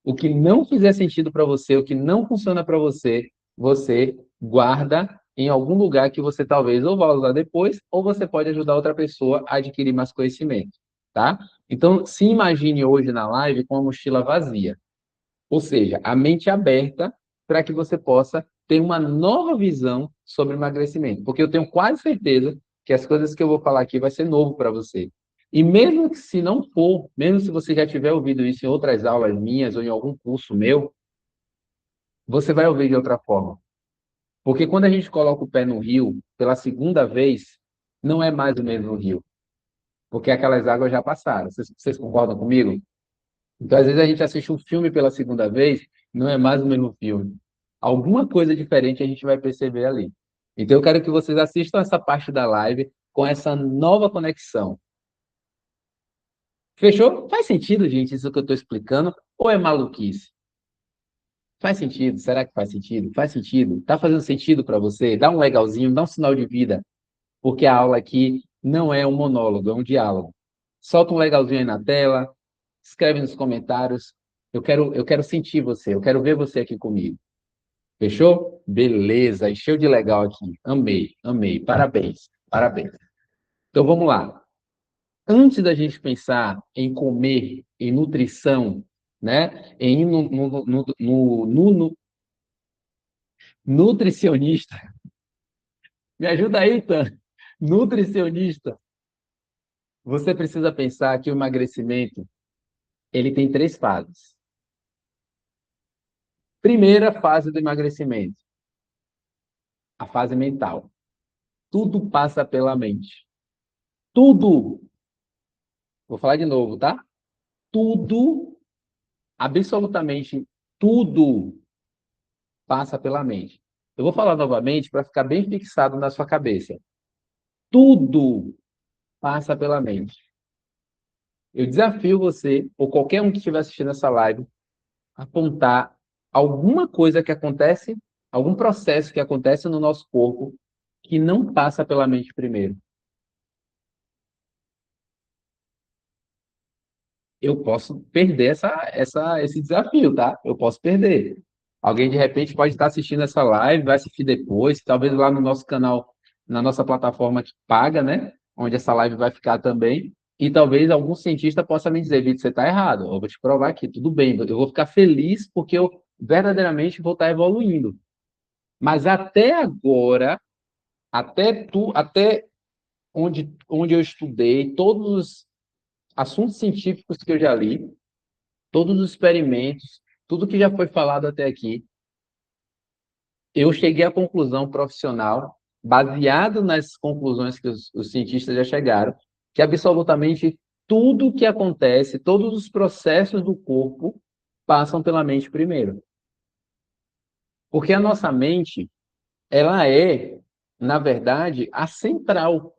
Speaker 1: O que não fizer sentido para você, o que não funciona para você, você guarda em algum lugar que você talvez ou vá usar depois, ou você pode ajudar outra pessoa a adquirir mais conhecimento, tá? Então, se imagine hoje na live com a mochila vazia, ou seja, a mente aberta para que você possa ter uma nova visão sobre emagrecimento, porque eu tenho quase certeza que as coisas que eu vou falar aqui vai ser novo para você. E mesmo que se não for, mesmo se você já tiver ouvido isso em outras aulas minhas ou em algum curso meu, você vai ouvir de outra forma. Porque quando a gente coloca o pé no rio pela segunda vez, não é mais o mesmo rio, porque aquelas águas já passaram. Vocês concordam comigo? Então, às vezes, a gente assiste um filme pela segunda vez, não é mais o mesmo filme. Alguma coisa diferente a gente vai perceber ali. Então, eu quero que vocês assistam essa parte da live com essa nova conexão. Fechou? Faz sentido, gente, isso que eu estou explicando? Ou é maluquice? Faz sentido? Será que faz sentido? Faz sentido? Tá fazendo sentido para você? Dá um legalzinho, dá um sinal de vida, porque a aula aqui não é um monólogo, é um diálogo. Solta um legalzinho aí na tela, escreve nos comentários. Eu quero sentir você, eu quero ver você aqui comigo. Fechou? Beleza, encheu de legal aqui. Amei, amei. Parabéns, parabéns. Então vamos lá. Antes da gente pensar em comer, em nutrição, né? Em ir no nutricionista. Me ajuda aí, Tan. Nutricionista. Você precisa pensar que o emagrecimento, ele tem três fases. Primeira fase do emagrecimento, a fase mental. Tudo passa pela mente. Tudo. Vou falar de novo, tá? Tudo, absolutamente tudo passa pela mente. Eu vou falar novamente para ficar bem fixado na sua cabeça. Tudo passa pela mente. Eu desafio você, ou qualquer um que estiver assistindo essa live, a apontar alguma coisa que acontece, algum processo que acontece no nosso corpo que não passa pela mente primeiro. Eu posso perder esse desafio, tá? Eu posso perder. Alguém de repente pode estar assistindo essa live, vai assistir depois, talvez lá no nosso canal, na nossa plataforma que paga, né? Onde essa live vai ficar também. E talvez algum cientista possa me dizer, Vitor, você está errado. Eu vou te provar aqui, tudo bem. Eu vou ficar feliz porque eu verdadeiramente vou estar evoluindo. Mas até agora, até onde eu estudei, todos os assuntos científicos que eu já li, todos os experimentos, tudo que já foi falado até aqui, eu cheguei à conclusão profissional, baseado nas conclusões que os cientistas já chegaram, que absolutamente tudo que acontece, todos os processos do corpo passam pela mente primeiro. Porque a nossa mente, ela é, na verdade, a central,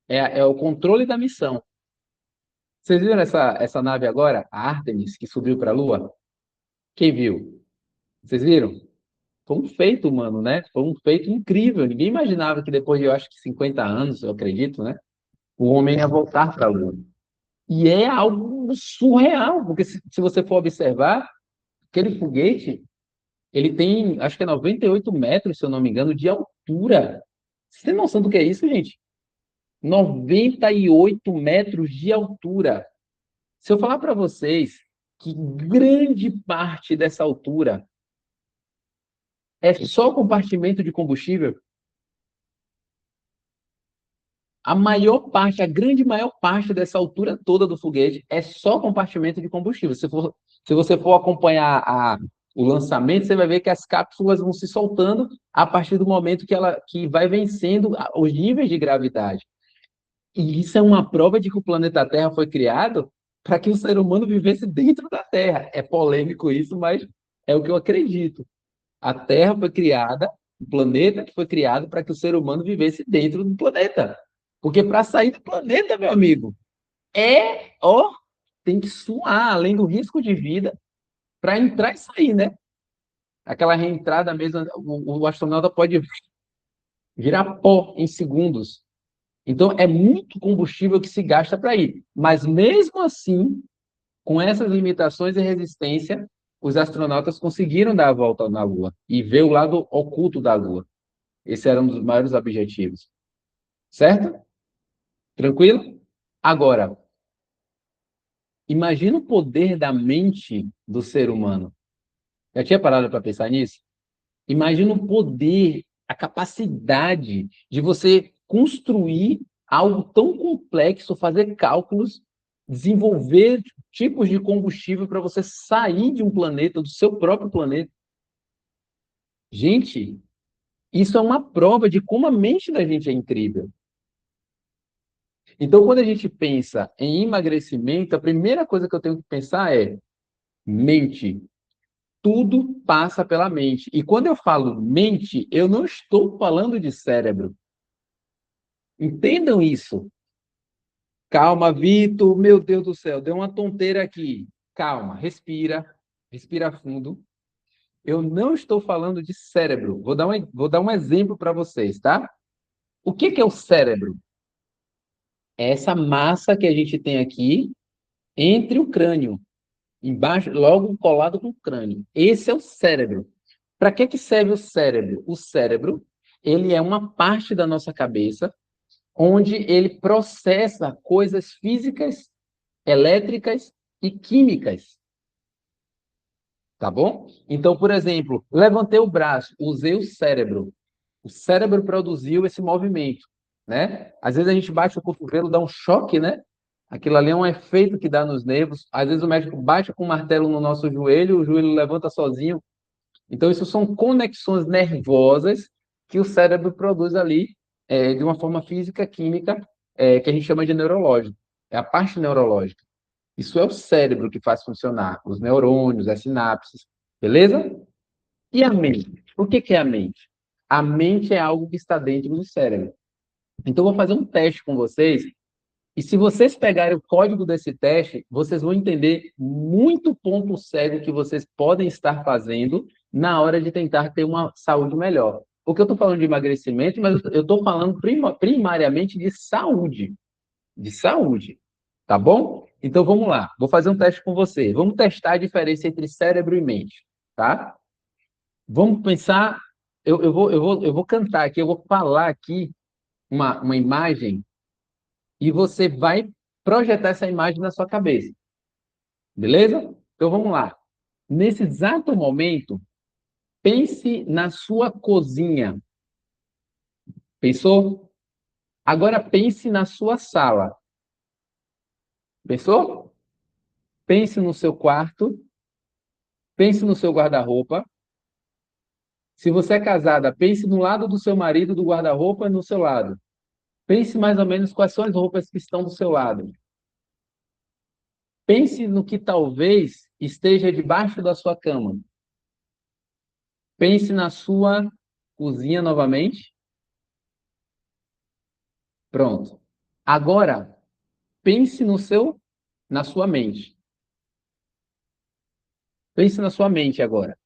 Speaker 1: é o controle da missão. Vocês viram essa nave agora, a Artemis, que subiu para a Lua? Quem viu? Vocês viram? Foi um feito humano, né? Foi um feito incrível. Ninguém imaginava que depois de, eu acho que 50 anos, eu acredito, né? O homem ia voltar para a Lua. E é algo surreal, porque se você for observar, aquele foguete, ele tem, acho que é 98 metros, se eu não me engano, de altura. Você tem noção do que é isso, gente? 98 metros de altura. Se eu falar para vocês que grande parte dessa altura é só compartimento de combustível, a maior parte, a grande maior parte dessa altura toda do foguete é só compartimento de combustível. Se você for acompanhar o lançamento, você vai ver que as cápsulas vão se soltando a partir do momento que vai vencendo os níveis de gravidade. E isso é uma prova de que o planeta Terra foi criado para que o ser humano vivesse dentro da Terra. É polêmico isso, mas é o que eu acredito. A Terra foi criada, o planeta que foi criado para que o ser humano vivesse dentro do planeta. Porque para sair do planeta, meu amigo, ó, tem que suar, além do risco de vida, para entrar e sair, né? Aquela reentrada mesmo, o astronauta pode virar pó em segundos. Então, é muito combustível que se gasta para ir. Mas, mesmo assim, com essas limitações e resistência, os astronautas conseguiram dar a volta na Lua e ver o lado oculto da Lua. Esse era um dos maiores objetivos. Certo? Tranquilo? Agora, imagina o poder da mente do ser humano. Já tinha parado para pensar nisso? Imagina o poder, a capacidade de você construir algo tão complexo, fazer cálculos, desenvolver tipos de combustível para você sair de um planeta, do seu próprio planeta. Gente, isso é uma prova de como a mente da gente é incrível. Então, quando a gente pensa em emagrecimento, a primeira coisa que eu tenho que pensar é mente. Tudo passa pela mente. E quando eu falo mente, eu não estou falando de cérebro. Entendam isso. Calma, Vitor. Meu Deus do céu, deu uma tonteira aqui. Calma, respira, respira fundo. Eu não estou falando de cérebro. Vou dar um exemplo para vocês, tá? O que é o cérebro? É essa massa que a gente tem aqui entre o crânio, embaixo, logo colado com o crânio. Esse é o cérebro. Para que serve o cérebro? O cérebro, ele é uma parte da nossa cabeça onde ele processa coisas físicas, elétricas e químicas, tá bom? Então, por exemplo, levantei o braço, usei o cérebro. O cérebro produziu esse movimento, né? Às vezes a gente bate o cotovelo, dá um choque, né? Aquilo ali é um efeito que dá nos nervos. Às vezes o médico bate com o martelo no nosso joelho, o joelho levanta sozinho. Então, isso são conexões nervosas que o cérebro produz ali de uma forma física, química, que a gente chama de neurológico. É a parte neurológica. Isso é o cérebro que faz funcionar, os neurônios, as sinapses, beleza? E a mente? O que é a mente? A mente é algo que está dentro do cérebro. Então, eu vou fazer um teste com vocês, e se vocês pegarem o código desse teste, vocês vão entender muito ponto cego que vocês podem estar fazendo na hora de tentar ter uma saúde melhor. Porque eu estou falando de emagrecimento, mas eu estou falando primariamente de saúde. De saúde. Tá bom? Então vamos lá. Vou fazer um teste com você. Vamos testar a diferença entre cérebro e mente. Tá? Vamos pensar. Eu vou cantar aqui, eu vou falar aqui uma imagem e você vai projetar essa imagem na sua cabeça. Beleza? Então vamos lá. Nesse exato momento, pense na sua cozinha. Pensou? Agora pense na sua sala. Pensou? Pense no seu quarto. Pense no seu guarda-roupa. Se você é casada, pense no lado do seu marido, do guarda-roupa, no seu lado. Pense mais ou menos quais são as roupas que estão do seu lado. Pense no que talvez esteja debaixo da sua cama. Pense na sua cozinha novamente. Pronto. Agora, pense na sua mente. Pense na sua mente agora.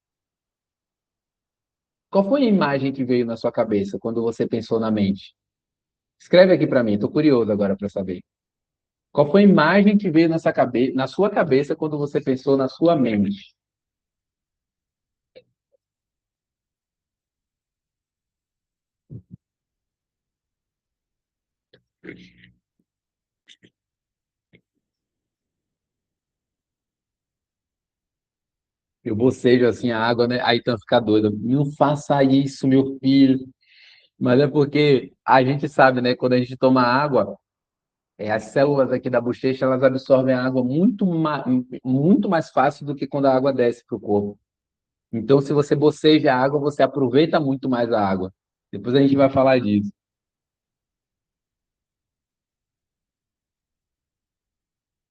Speaker 1: Qual foi a imagem que veio na sua cabeça quando você pensou na mente? Escreve aqui para mim, estou curioso agora para saber. Qual foi a imagem que veio na sua cabeça quando você pensou na sua mente? Eu bocejo assim a água, né? Aí então fica doido. Não faça isso, meu filho. Mas é porque a gente sabe, né? Quando a gente toma água, as células aqui da bochecha, elas absorvem a água muito mais fácil do que quando a água desce para o corpo. Então, se você boceja a água, você aproveita muito mais a água. Depois a gente vai falar disso.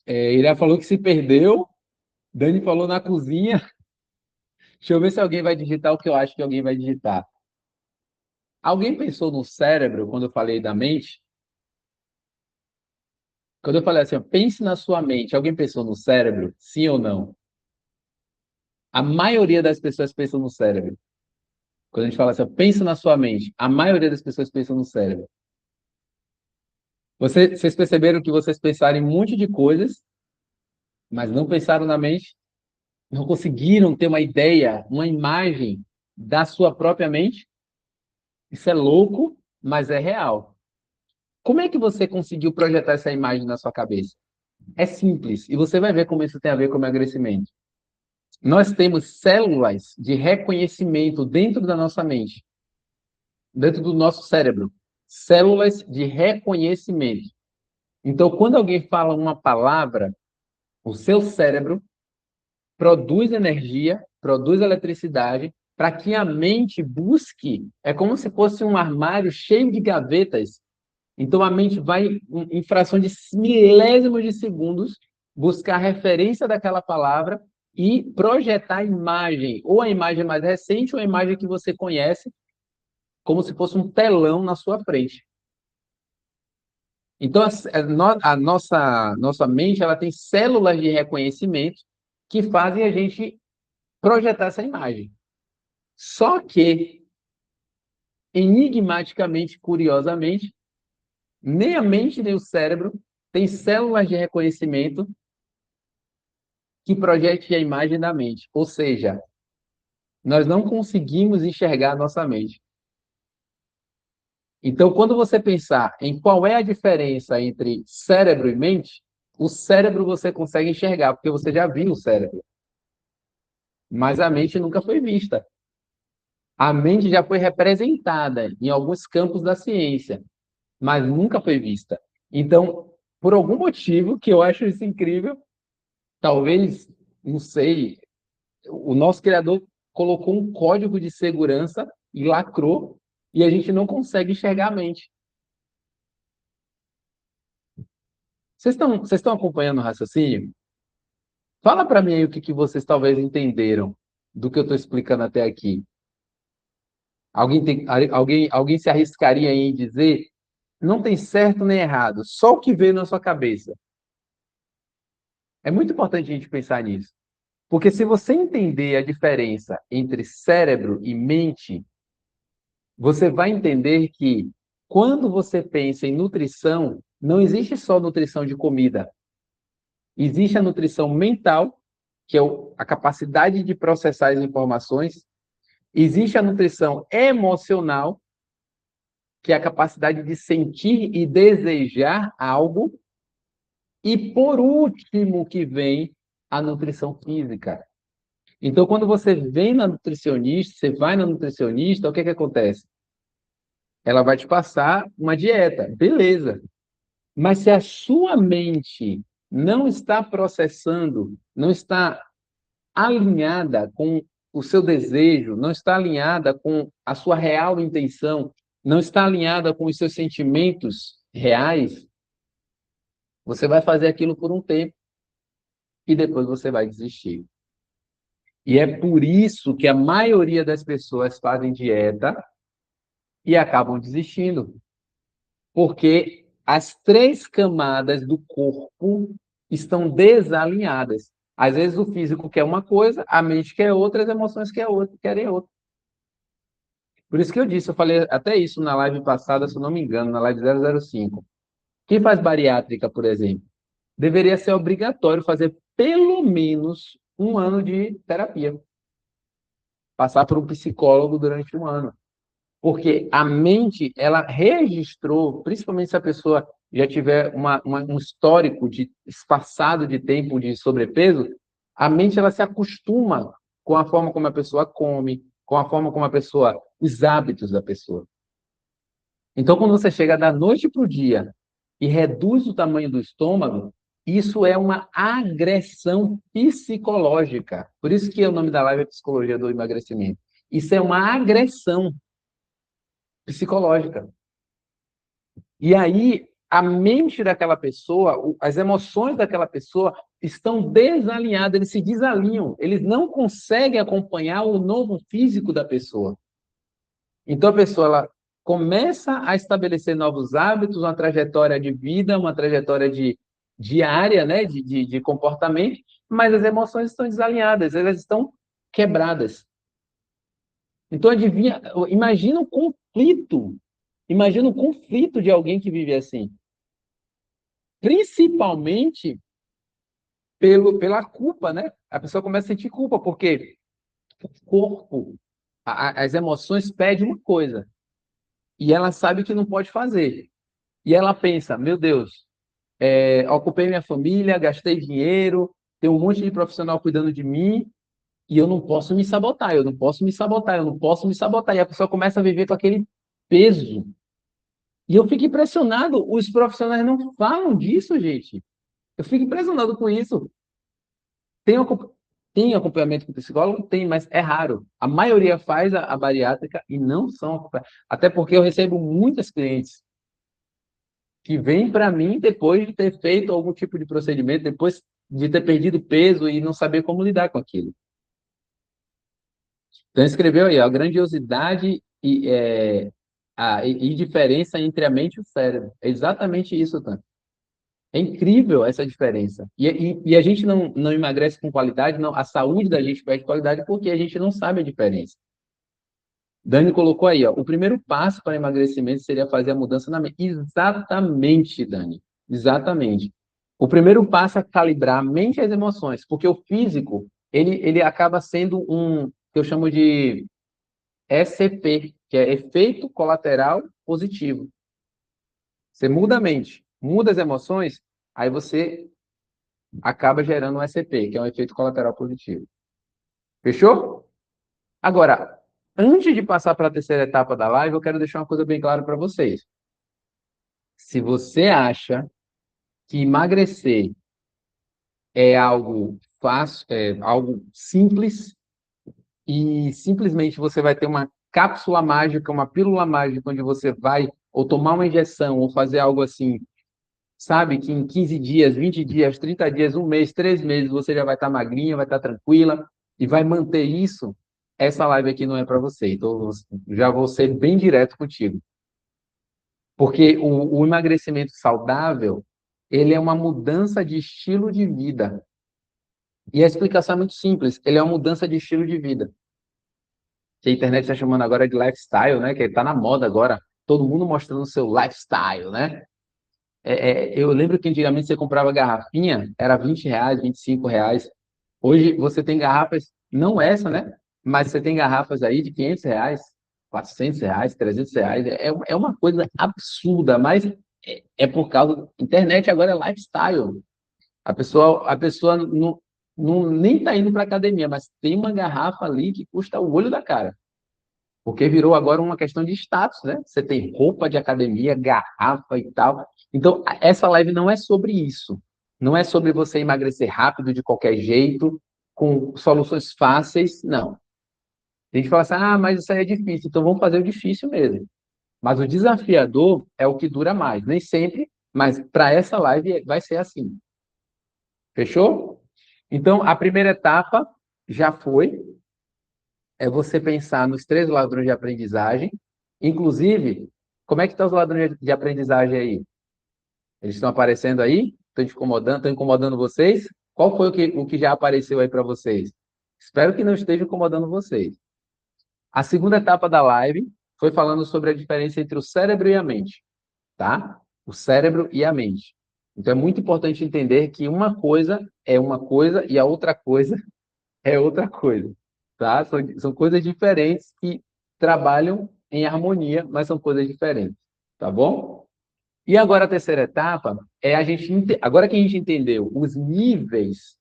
Speaker 1: Ele falou que se perdeu. Dani falou na cozinha. Deixa eu ver se alguém vai digitar o que eu acho que alguém vai digitar. Alguém pensou no cérebro quando eu falei da mente? Quando eu falei assim, ó, pense na sua mente, alguém pensou no cérebro? Sim ou não? A maioria das pessoas pensam no cérebro. Quando a gente fala assim, ó, pensa na sua mente, a maioria das pessoas pensam no cérebro. Vocês perceberam que vocês pensaram em um monte de coisas, mas não pensaram na mente? Não conseguiram ter uma ideia, uma imagem da sua própria mente? Isso é louco, mas é real. Como é que você conseguiu projetar essa imagem na sua cabeça? É simples, e você vai ver como isso tem a ver com o emagrecimento. Nós temos células de reconhecimento dentro da nossa mente, dentro do nosso cérebro. Células de reconhecimento. Então, quando alguém fala uma palavra, o seu cérebro produz energia, produz eletricidade, para que a mente busque. É como se fosse um armário cheio de gavetas. Então, a mente vai, em fração de milésimos de segundos, buscar a referência daquela palavra e projetar a imagem, ou a imagem mais recente, ou a imagem que você conhece, como se fosse um telão na sua frente. Então, a nossa mente ela tem células de reconhecimento que fazem a gente projetar essa imagem. Só que, enigmaticamente, curiosamente, nem a mente nem o cérebro têm células de reconhecimento que projete a imagem da mente. Ou seja, nós não conseguimos enxergar a nossa mente. Então, quando você pensar em qual é a diferença entre cérebro e mente, o cérebro você consegue enxergar, porque você já viu o cérebro, mas a mente nunca foi vista. A mente já foi representada em alguns campos da ciência, mas nunca foi vista. Então, por algum motivo, que eu acho isso incrível, talvez, não sei, o nosso criador colocou um código de segurança e lacrou, e a gente não consegue enxergar a mente. Vocês estão acompanhando o raciocínio? Fala para mim aí o que vocês talvez entenderam do que eu estou explicando até aqui. Alguém se arriscaria em dizer não tem certo nem errado, só o que veio na sua cabeça. É muito importante a gente pensar nisso. Porque se você entender a diferença entre cérebro e mente, você vai entender que quando você pensa em nutrição, não existe só nutrição de comida. Existe a nutrição mental, que é a capacidade de processar as informações. Existe a nutrição emocional, que é a capacidade de sentir e desejar algo. E por último que vem a nutrição física. Então, quando você vem na nutricionista, você vai na nutricionista, o que que acontece? Ela vai te passar uma dieta, beleza. Mas se a sua mente não está processando, não está alinhada com o seu desejo, não está alinhada com a sua real intenção, não está alinhada com os seus sentimentos reais, você vai fazer aquilo por um tempo e depois você vai desistir. E é por isso que a maioria das pessoas fazem dieta e acabam desistindo. Porque as três camadas do corpo estão desalinhadas. Às vezes o físico quer uma coisa, a mente quer outra, as emoções querem outra. Por isso que eu disse, eu falei até isso na live passada, se eu não me engano, na live 005. Quem faz bariátrica, por exemplo? deveria ser obrigatório fazer pelo menos um ano de terapia. Passar por um psicólogo durante um ano. Porque a mente, ela registrou, principalmente se a pessoa já tiver um histórico de passado de tempo de sobrepeso, a mente ela se acostuma com a forma como a pessoa come, com a forma como a pessoa, os hábitos da pessoa. Então, quando você chega da noite para o dia e reduz o tamanho do estômago, isso é uma agressão psicológica. Por isso que o nome da live é Psicologia do Emagrecimento. Isso é uma agressão psicológica. E aí, a mente daquela pessoa, as emoções daquela pessoa estão desalinhadas, eles se desalinham, eles não conseguem acompanhar o novo físico da pessoa. Então, a pessoa ela começa a estabelecer novos hábitos, uma trajetória de vida, uma trajetória diária, né, de comportamento, mas as emoções estão desalinhadas, elas estão quebradas. Então, adivinha, imagina o conflito de alguém que vive assim. Principalmente pela culpa, né? A pessoa começa a sentir culpa, porque o corpo, as emoções pedem uma coisa, e ela sabe que não pode fazer. E ela pensa, meu Deus, ocupei minha família, gastei dinheiro, tem um monte de profissional cuidando de mim, e eu não posso me sabotar, eu não posso me sabotar, eu não posso me sabotar. E a pessoa começa a viver com aquele peso. E eu fico impressionado, os profissionais não falam disso, gente. Eu fico impressionado com isso. Tem, tem acompanhamento com psicólogo? Tem, mas é raro. A maioria faz a bariátrica e não são acompanhados. Até porque eu recebo muitas clientes que vêm para mim depois de ter feito algum tipo de procedimento, depois de ter perdido peso e não saber como lidar com aquilo. Então, escreveu aí, a grandiosidade e diferença entre a mente e o cérebro. É exatamente isso, Tan. É incrível essa diferença. E a gente não emagrece com qualidade, não. A saúde da gente perde qualidade porque a gente não sabe a diferença. Dani colocou aí, ó, o primeiro passo para emagrecimento seria fazer a mudança na mente. Exatamente, Dani. Exatamente. O primeiro passo é calibrar a mente e as emoções, porque o físico, ele acaba sendo que eu chamo de ECP, que é efeito colateral positivo. Você muda a mente, muda as emoções, aí você acaba gerando um ECP, que é um efeito colateral positivo. Fechou? Agora, antes de passar para a terceira etapa da live, eu quero deixar uma coisa bem clara para vocês. Se você acha que emagrecer é algo fácil, é algo simples, e simplesmente você vai ter uma cápsula mágica, uma pílula mágica, onde você vai ou tomar uma injeção ou fazer algo assim, sabe, que em 15 dias, 20 dias, 30 dias, um mês, 3 meses, você já vai estar magrinha, vai estar tranquila e vai manter isso, essa live aqui não é para você. Então, já vou ser bem direto contigo. Porque o emagrecimento saudável, ele é uma mudança de estilo de vida. E a explicação é muito simples, ele é uma mudança de estilo de vida. Que a internet está chamando agora de lifestyle, né? Que está na moda agora, todo mundo mostrando o seu lifestyle, né? Eu lembro que antigamente você comprava garrafinha, era R$ 20, R$ 25. Hoje você tem garrafas, não essa, né? Mas você tem garrafas aí de R$ 500, R$ 400, R$ 300. É uma coisa absurda, mas é por causa da internet, agora é lifestyle. A pessoa nem está indo para academia, mas tem uma garrafa ali que custa o olho da cara. Porque virou agora uma questão de status, né? Você tem roupa de academia, garrafa e tal. Então, essa live não é sobre isso. Não é sobre você emagrecer rápido, de qualquer jeito, com soluções fáceis, não. A gente fala assim, mas isso aí é difícil, então vamos fazer o difícil mesmo. Mas o desafiador é o que dura mais. Nem sempre, mas para essa live vai ser assim. Fechou? Então, a primeira etapa já foi, é você pensar nos 3 ladrões de aprendizagem. Inclusive, como é que estão os ladrões de aprendizagem aí? Eles estão aparecendo aí? Estão incomodando vocês? Qual foi o que já apareceu aí para vocês? Espero que não esteja incomodando vocês. A segunda etapa da live foi falando sobre a diferença entre o cérebro e a mente, tá? O cérebro e a mente. Então, é muito importante entender que uma coisa é uma coisa e a outra coisa é outra coisa, tá? São coisas diferentes que trabalham em harmonia, mas são coisas diferentes, tá bom? E agora a terceira etapa é agora que a gente entendeu os níveis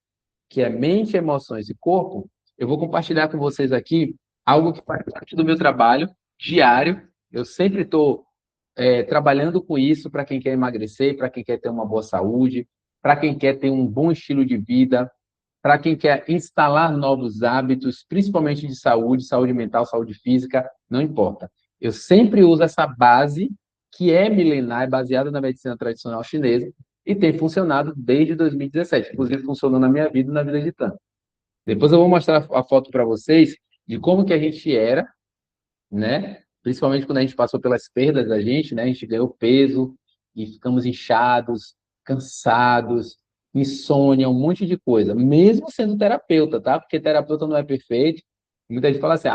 Speaker 1: que é mente, emoções e corpo, eu vou compartilhar com vocês aqui algo que faz parte do meu trabalho diário. Eu sempre estou trabalhando com isso para quem quer emagrecer, para quem quer ter uma boa saúde, para quem quer ter um bom estilo de vida, para quem quer instalar novos hábitos, principalmente de saúde, saúde mental, saúde física, não importa. Eu sempre uso essa base que é milenar, é baseada na medicina tradicional chinesa e tem funcionado desde 2017. Inclusive, funcionou na minha vida e na vida de tanto. Depois eu vou mostrar a foto para vocês de como que a gente era, né? Principalmente quando a gente passou pelas perdas da gente, né? A gente ganhou peso e ficamos inchados, cansados, insônia, um monte de coisa. Mesmo sendo terapeuta, tá? Porque terapeuta não é perfeito. Muita gente fala assim,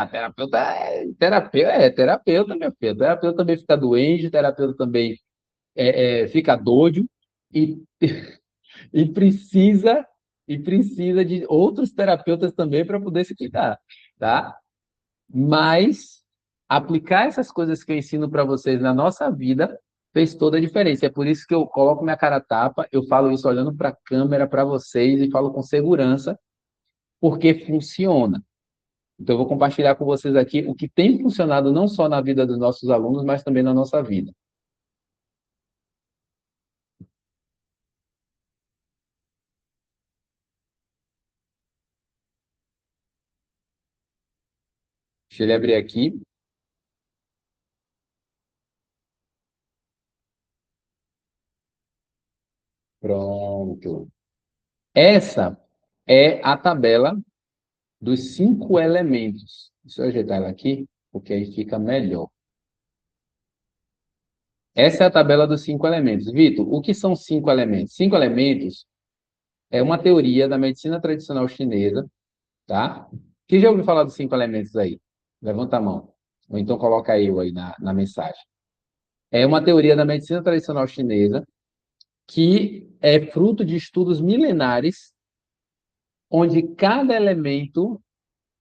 Speaker 1: terapeuta, meu filho. Terapeuta também fica doente, terapeuta também fica doido e, e precisa e precisa de outros terapeutas também para poder se cuidar, tá? Mas aplicar essas coisas que eu ensino para vocês na nossa vida fez toda a diferença. É por isso que eu coloco minha cara a tapa, eu falo isso olhando para a câmera para vocês e falo com segurança, porque funciona. Então, eu vou compartilhar com vocês aqui o que tem funcionado não só na vida dos nossos alunos, mas também na nossa vida. Deixa ele abrir aqui. Pronto. Essa é a tabela dos 5 elementos. Deixa eu ajeitar ela aqui, porque aí fica melhor. Essa é a tabela dos 5 elementos. Vitor, o que são 5 elementos? 5 elementos é uma teoria da medicina tradicional chinesa, tá? Quem já ouviu falar dos 5 elementos aí? Levanta a mão. Ou então coloca eu aí na mensagem. É uma teoria da medicina tradicional chinesa que é fruto de estudos milenares, onde cada elemento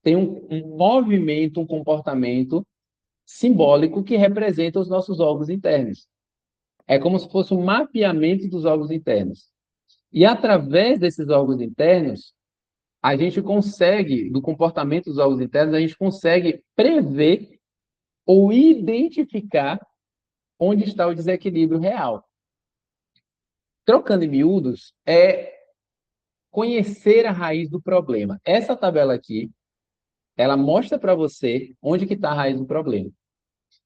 Speaker 1: tem um movimento, um comportamento simbólico que representa os nossos órgãos internos. É como se fosse um mapeamento dos órgãos internos. E através desses órgãos internos, a gente consegue, do comportamento dos órgãos internos, a gente consegue prever ou identificar onde está o desequilíbrio real. Trocando em miúdos, é conhecer a raiz do problema. Essa tabela aqui, ela mostra para você onde que está a raiz do problema.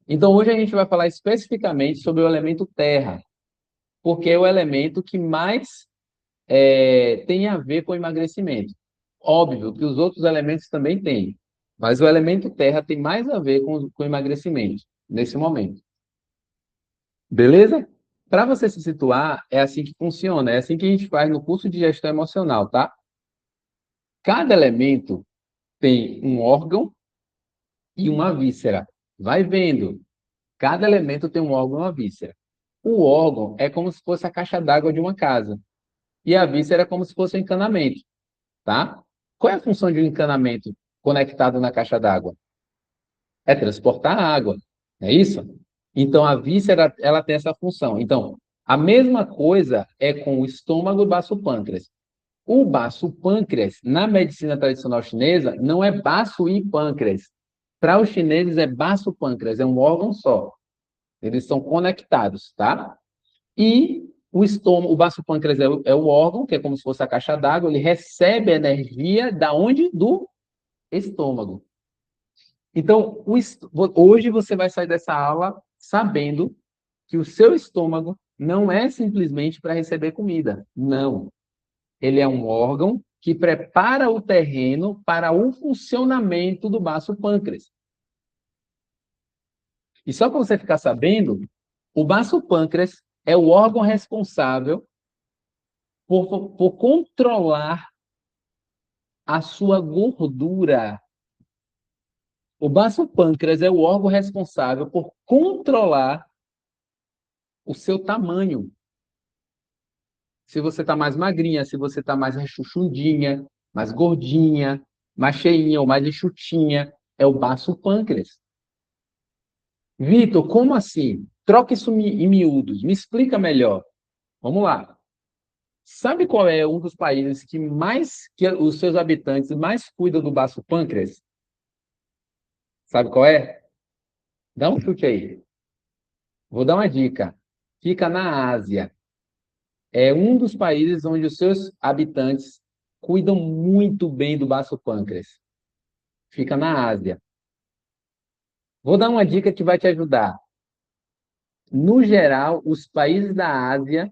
Speaker 1: Então, hoje a gente vai falar especificamente sobre o elemento terra, porque é o elemento que mais tem a ver com o emagrecimento. Óbvio que os outros elementos também têm, mas o elemento terra tem mais a ver com o emagrecimento, nesse momento. Beleza? Para você se situar, é assim que funciona, é assim que a gente faz no curso de gestão emocional, tá? Cada elemento tem um órgão e uma víscera. Vai vendo, cada elemento tem um órgão e uma víscera. O órgão é como se fosse a caixa d'água de uma casa, e a víscera é como se fosse o encanamento, tá? Qual é a função de um encanamento conectado na caixa d'água? É transportar água, é isso? Então, a víscera, ela tem essa função. Então, a mesma coisa é com o estômago e o baço pâncreas. O baço pâncreas, na medicina tradicional chinesa, não é baço e pâncreas. Para os chineses, é baço pâncreas, é um órgão só. Eles são conectados, tá? E o estômago, o baço pâncreas é o órgão, que é como se fosse a caixa d'água, ele recebe energia da onde? Do estômago. Então, hoje você vai sair dessa aula sabendo que o seu estômago não é simplesmente para receber comida. Não. Ele é um órgão que prepara o terreno para o funcionamento do baço pâncreas. E só para você ficar sabendo, o baço pâncreas é o órgão responsável por controlar a sua gordura. O baço pâncreas é o órgão responsável por controlar o seu tamanho. se você está mais magrinha, se você está mais rechuchundinha, mais gordinha, mais cheinha ou mais enxutinha. É o baço pâncreas. Vitor, como assim? Troca isso em miúdos. Me explica melhor. Vamos lá. Sabe qual é um dos países que os seus habitantes mais cuidam do baço pâncreas? Sabe qual é? Dá um chute aí. Vou dar uma dica. Fica na Ásia. É um dos países onde os seus habitantes cuidam muito bem do baço pâncreas. Fica na Ásia. Vou dar uma dica que vai te ajudar. No geral, os países da Ásia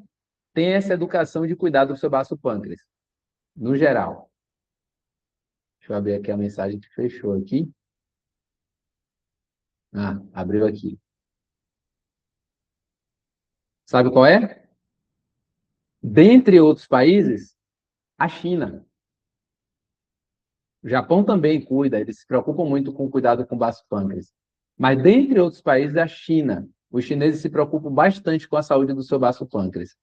Speaker 1: têm essa educação de cuidar do seu baço pâncreas. No geral. Deixa eu abrir aqui a mensagem que fechou aqui. Ah, abriu aqui. Sabe qual é? Dentre outros países, a China. O Japão também cuida, eles se preocupam muito com o cuidado com o baço pâncreas. Mas dentre outros países, a China. Os chineses se preocupam bastante com a saúde do seu baço pâncreas.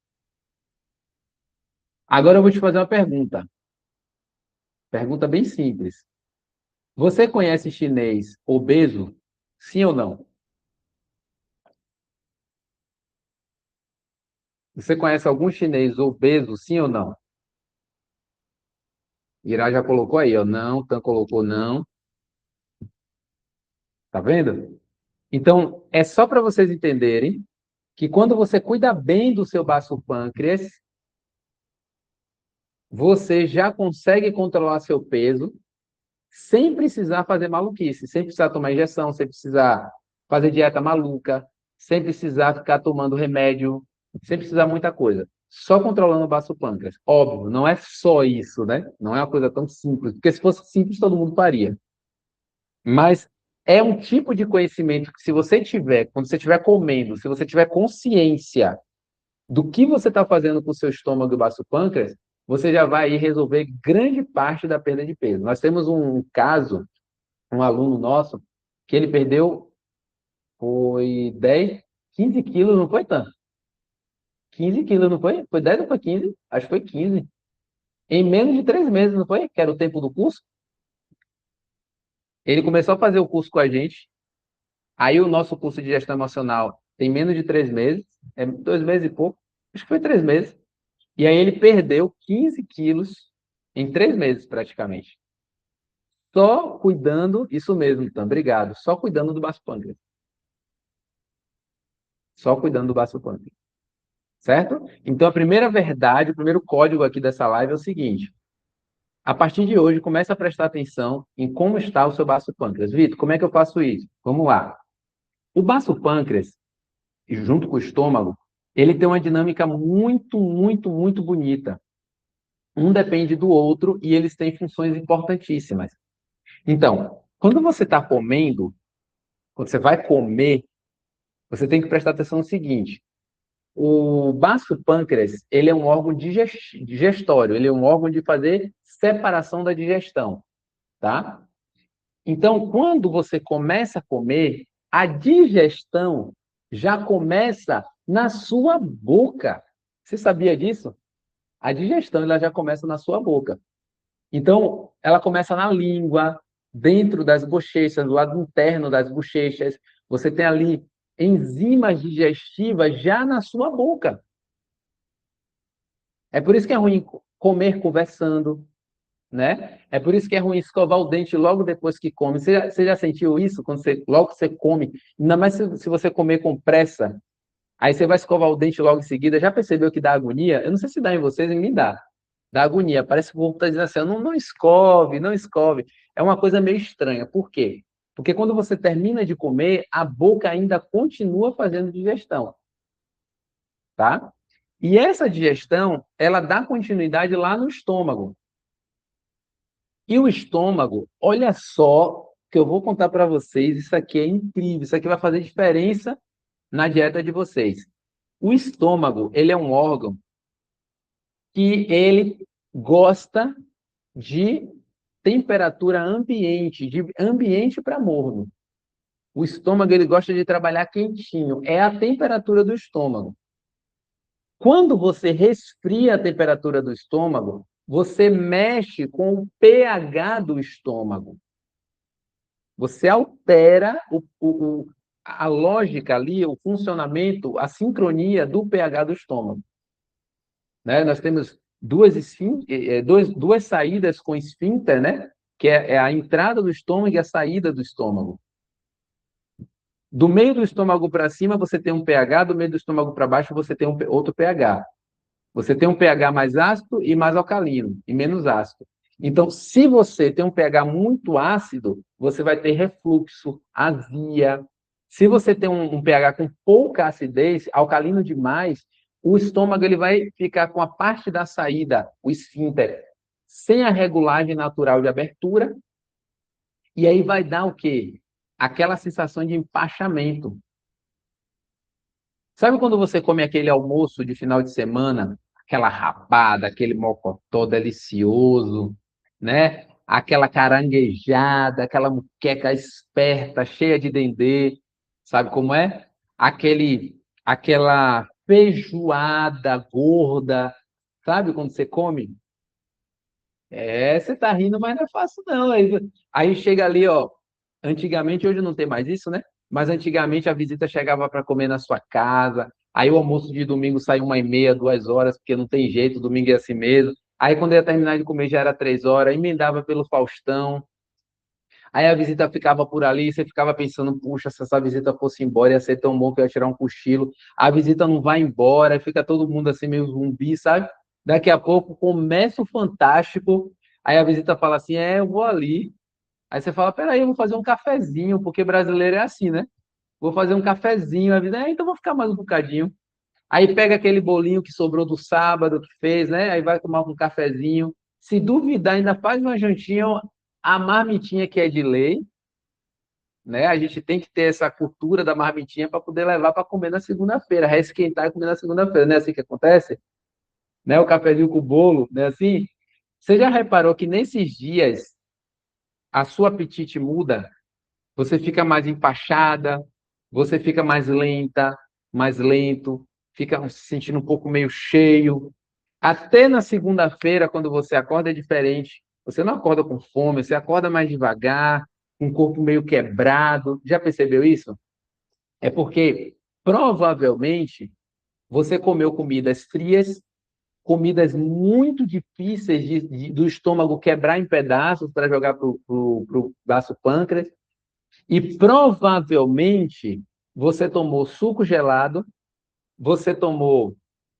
Speaker 1: Agora eu vou te fazer uma pergunta. Pergunta bem simples. Você conhece chinês obeso? Sim ou não? Você conhece algum chinês obeso? Sim ou não? Irá já colocou aí, ó. Não, Tan colocou não. Tá vendo? Então, é só para vocês entenderem que quando você cuida bem do seu baço pâncreas, você já consegue controlar seu peso sem precisar fazer maluquice, sem precisar tomar injeção, sem precisar fazer dieta maluca, sem precisar ficar tomando remédio, sem precisar muita coisa. Só controlando o baço pâncreas. Óbvio, não é só isso, né? Não é uma coisa tão simples, porque se fosse simples, todo mundo faria. Mas é um tipo de conhecimento que, se você tiver, quando você estiver comendo, se você tiver consciência do que você está fazendo com o seu estômago e baço pâncreas, você já vai resolver grande parte da perda de peso. Nós temos um caso, um aluno nosso, que ele perdeu, foi 10, 15 quilos, não foi tanto? 15 quilos, não foi? Foi 10 ou foi 15? Acho que foi 15. Em menos de 3 meses, não foi? Que era o tempo do curso. Ele começou a fazer o curso com a gente. Aí o nosso curso de gestão emocional tem menos de 3 meses, é 2 meses e pouco. Acho que foi 3 meses. E aí ele perdeu 15 quilos em 3 meses, praticamente. Só cuidando, isso mesmo, então, obrigado. Só cuidando do baço pâncreas. Só cuidando do baço pâncreas. Certo? Então, a primeira verdade, o primeiro código aqui dessa live é o seguinte. A partir de hoje, comece a prestar atenção em como está o seu baço pâncreas. Vitor, como é que eu faço isso? Vamos lá. O baço pâncreas, junto com o estômago, ele tem uma dinâmica muito, muito, muito bonita. Um depende do outro e eles têm funções importantíssimas. Então, quando você está comendo, quando você vai comer, você tem que prestar atenção no seguinte: o baço pâncreas, ele é um órgão digestório, ele é um órgão de fazer separação da digestão, tá? Então, quando você começa a comer, a digestão já começa na sua boca. Você sabia disso? A digestão ela já começa na sua boca. Então, ela começa na língua, dentro das bochechas, do lado interno das bochechas. Você tem ali enzimas digestivas já na sua boca. É por isso que é ruim comer conversando, né? É por isso que é ruim escovar o dente logo depois que come. Você já sentiu isso? Quando logo que você come, ainda mais se você comer com pressa, aí você vai escovar o dente logo em seguida. Já percebeu que dá agonia? Eu não sei se dá em vocês, em mim dá. Dá agonia. Parece que o corpo está dizendo assim: não, não escove, não escove. É uma coisa meio estranha. Por quê? Porque quando você termina de comer, a boca ainda continua fazendo digestão, tá? E essa digestão, ela dá continuidade lá no estômago. E o estômago, olha só que eu vou contar para vocês, isso aqui é incrível, isso aqui vai fazer diferença na dieta de vocês. O estômago, ele é um órgão que ele gosta de temperatura ambiente, de ambiente para morno. O estômago, ele gosta de trabalhar quentinho, é a temperatura do estômago. Quando você resfria a temperatura do estômago, você mexe com o pH do estômago. Você altera a lógica ali, o funcionamento, a sincronia do pH do estômago. Né? Nós temos duas saídas com esfíncter, né? Que é a entrada do estômago e a saída do estômago. Do meio do estômago para cima, você tem um pH, do meio do estômago para baixo, você tem outro pH. Você tem um pH mais ácido e mais alcalino, e menos ácido. Então, se você tem um pH muito ácido, você vai ter refluxo, azia. Se você tem um pH com pouca acidez, alcalino demais, o estômago ele vai ficar com a parte da saída, o esfíncter, sem a regulagem natural de abertura, e aí vai dar o quê? Aquela sensação de empachamento. Sabe quando você come aquele almoço de final de semana, aquela rabada, aquele mocotó delicioso, né? Aquela caranguejada, aquela muqueca esperta, cheia de dendê, sabe como é? Aquela feijoada gorda, sabe quando você come? Você tá rindo, mas não é fácil não. Aí chega ali, ó. Antigamente, hoje não tem mais isso, né? Mas antigamente a visita chegava para comer na sua casa. Aí o almoço de domingo sai 1h30, 2 horas, porque não tem jeito, domingo é assim mesmo. Aí quando ia terminar de comer já era 3 horas, emendava pelo Faustão. Aí a visita ficava por ali, e você ficava pensando, puxa, se essa visita fosse embora, ia ser tão bom que eu ia tirar um cochilo. A visita não vai embora, aí fica todo mundo assim meio zumbi, sabe? Daqui a pouco começa o Fantástico, aí a visita fala assim, eu vou ali. Aí você fala, peraí, eu vou fazer um cafezinho, porque brasileiro é assim, né? Vou fazer um cafezinho, a vida, então vou ficar mais um bocadinho. Aí pega aquele bolinho que sobrou do sábado, que fez, né? Aí vai tomar um cafezinho. Se duvidar, ainda faz uma jantinha, a marmitinha que é de lei, né? A gente tem que ter essa cultura da marmitinha para poder levar para comer na segunda-feira, reesquentar e comer na segunda-feira, não é assim que acontece? Né? O cafezinho com o bolo, não é assim? Você já reparou que nesses dias a sua apetite muda? Você fica mais empachada, você fica mais lenta, mais lento, fica se sentindo um pouco meio cheio. Até na segunda-feira, quando você acorda, é diferente. Você não acorda com fome, você acorda mais devagar, com o corpo meio quebrado. Já percebeu isso? É porque provavelmente você comeu comidas frias, comidas muito difíceis do estômago quebrar em pedaços para jogar para o baço pâncreas. E provavelmente você tomou suco gelado, você tomou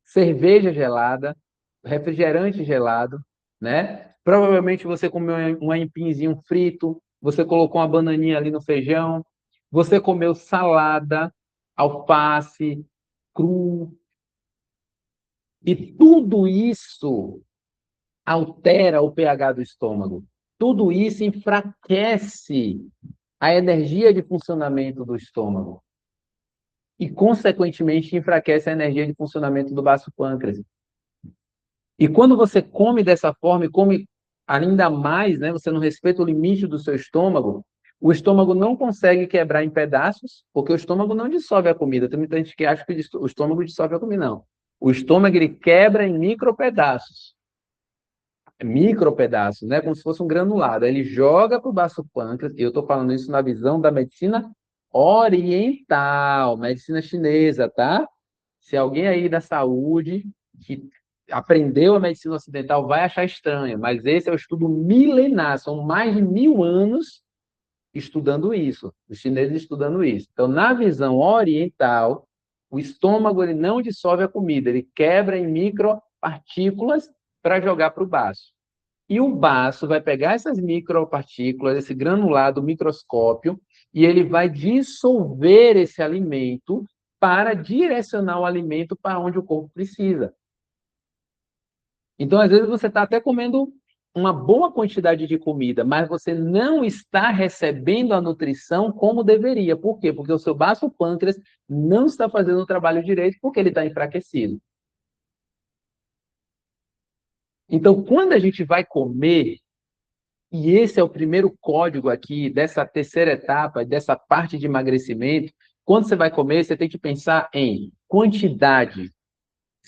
Speaker 1: cerveja gelada, refrigerante gelado, né? Provavelmente você comeu um aipimzinho frito, você colocou uma bananinha ali no feijão, você comeu salada, alface, cru, e tudo isso altera o pH do estômago. Tudo isso enfraquece a energia de funcionamento do estômago e, consequentemente, enfraquece a energia de funcionamento do baço pâncreas. E quando você come dessa forma e come ainda mais, né, você não respeita o limite do seu estômago, o estômago não consegue quebrar em pedaços, porque o estômago não dissolve a comida. Tem muita gente que acha que o estômago dissolve a comida, não. O estômago ele quebra em micro pedaços, né? Como se fosse um granulado. Ele joga para o baço pâncreas, e eu estou falando isso na visão da medicina oriental, medicina chinesa, tá? Se alguém aí da saúde que aprendeu a medicina ocidental vai achar estranho, mas esse é o estudo milenar, são mais de 1000 anos estudando isso, os chineses estudando isso. Então, na visão oriental, o estômago ele não dissolve a comida, ele quebra em micropartículas para jogar para o baço. E o baço vai pegar essas micropartículas, esse granulado microscópio, e ele vai dissolver esse alimento para direcionar o alimento para onde o corpo precisa. Então, às vezes, você está até comendo uma boa quantidade de comida, mas você não está recebendo a nutrição como deveria. Por quê? Porque o seu baço pâncreas não está fazendo o trabalho direito porque ele está enfraquecido. Então, quando a gente vai comer, e esse é o primeiro código aqui dessa terceira etapa, dessa parte de emagrecimento, quando você vai comer, você tem que pensar em quantidade.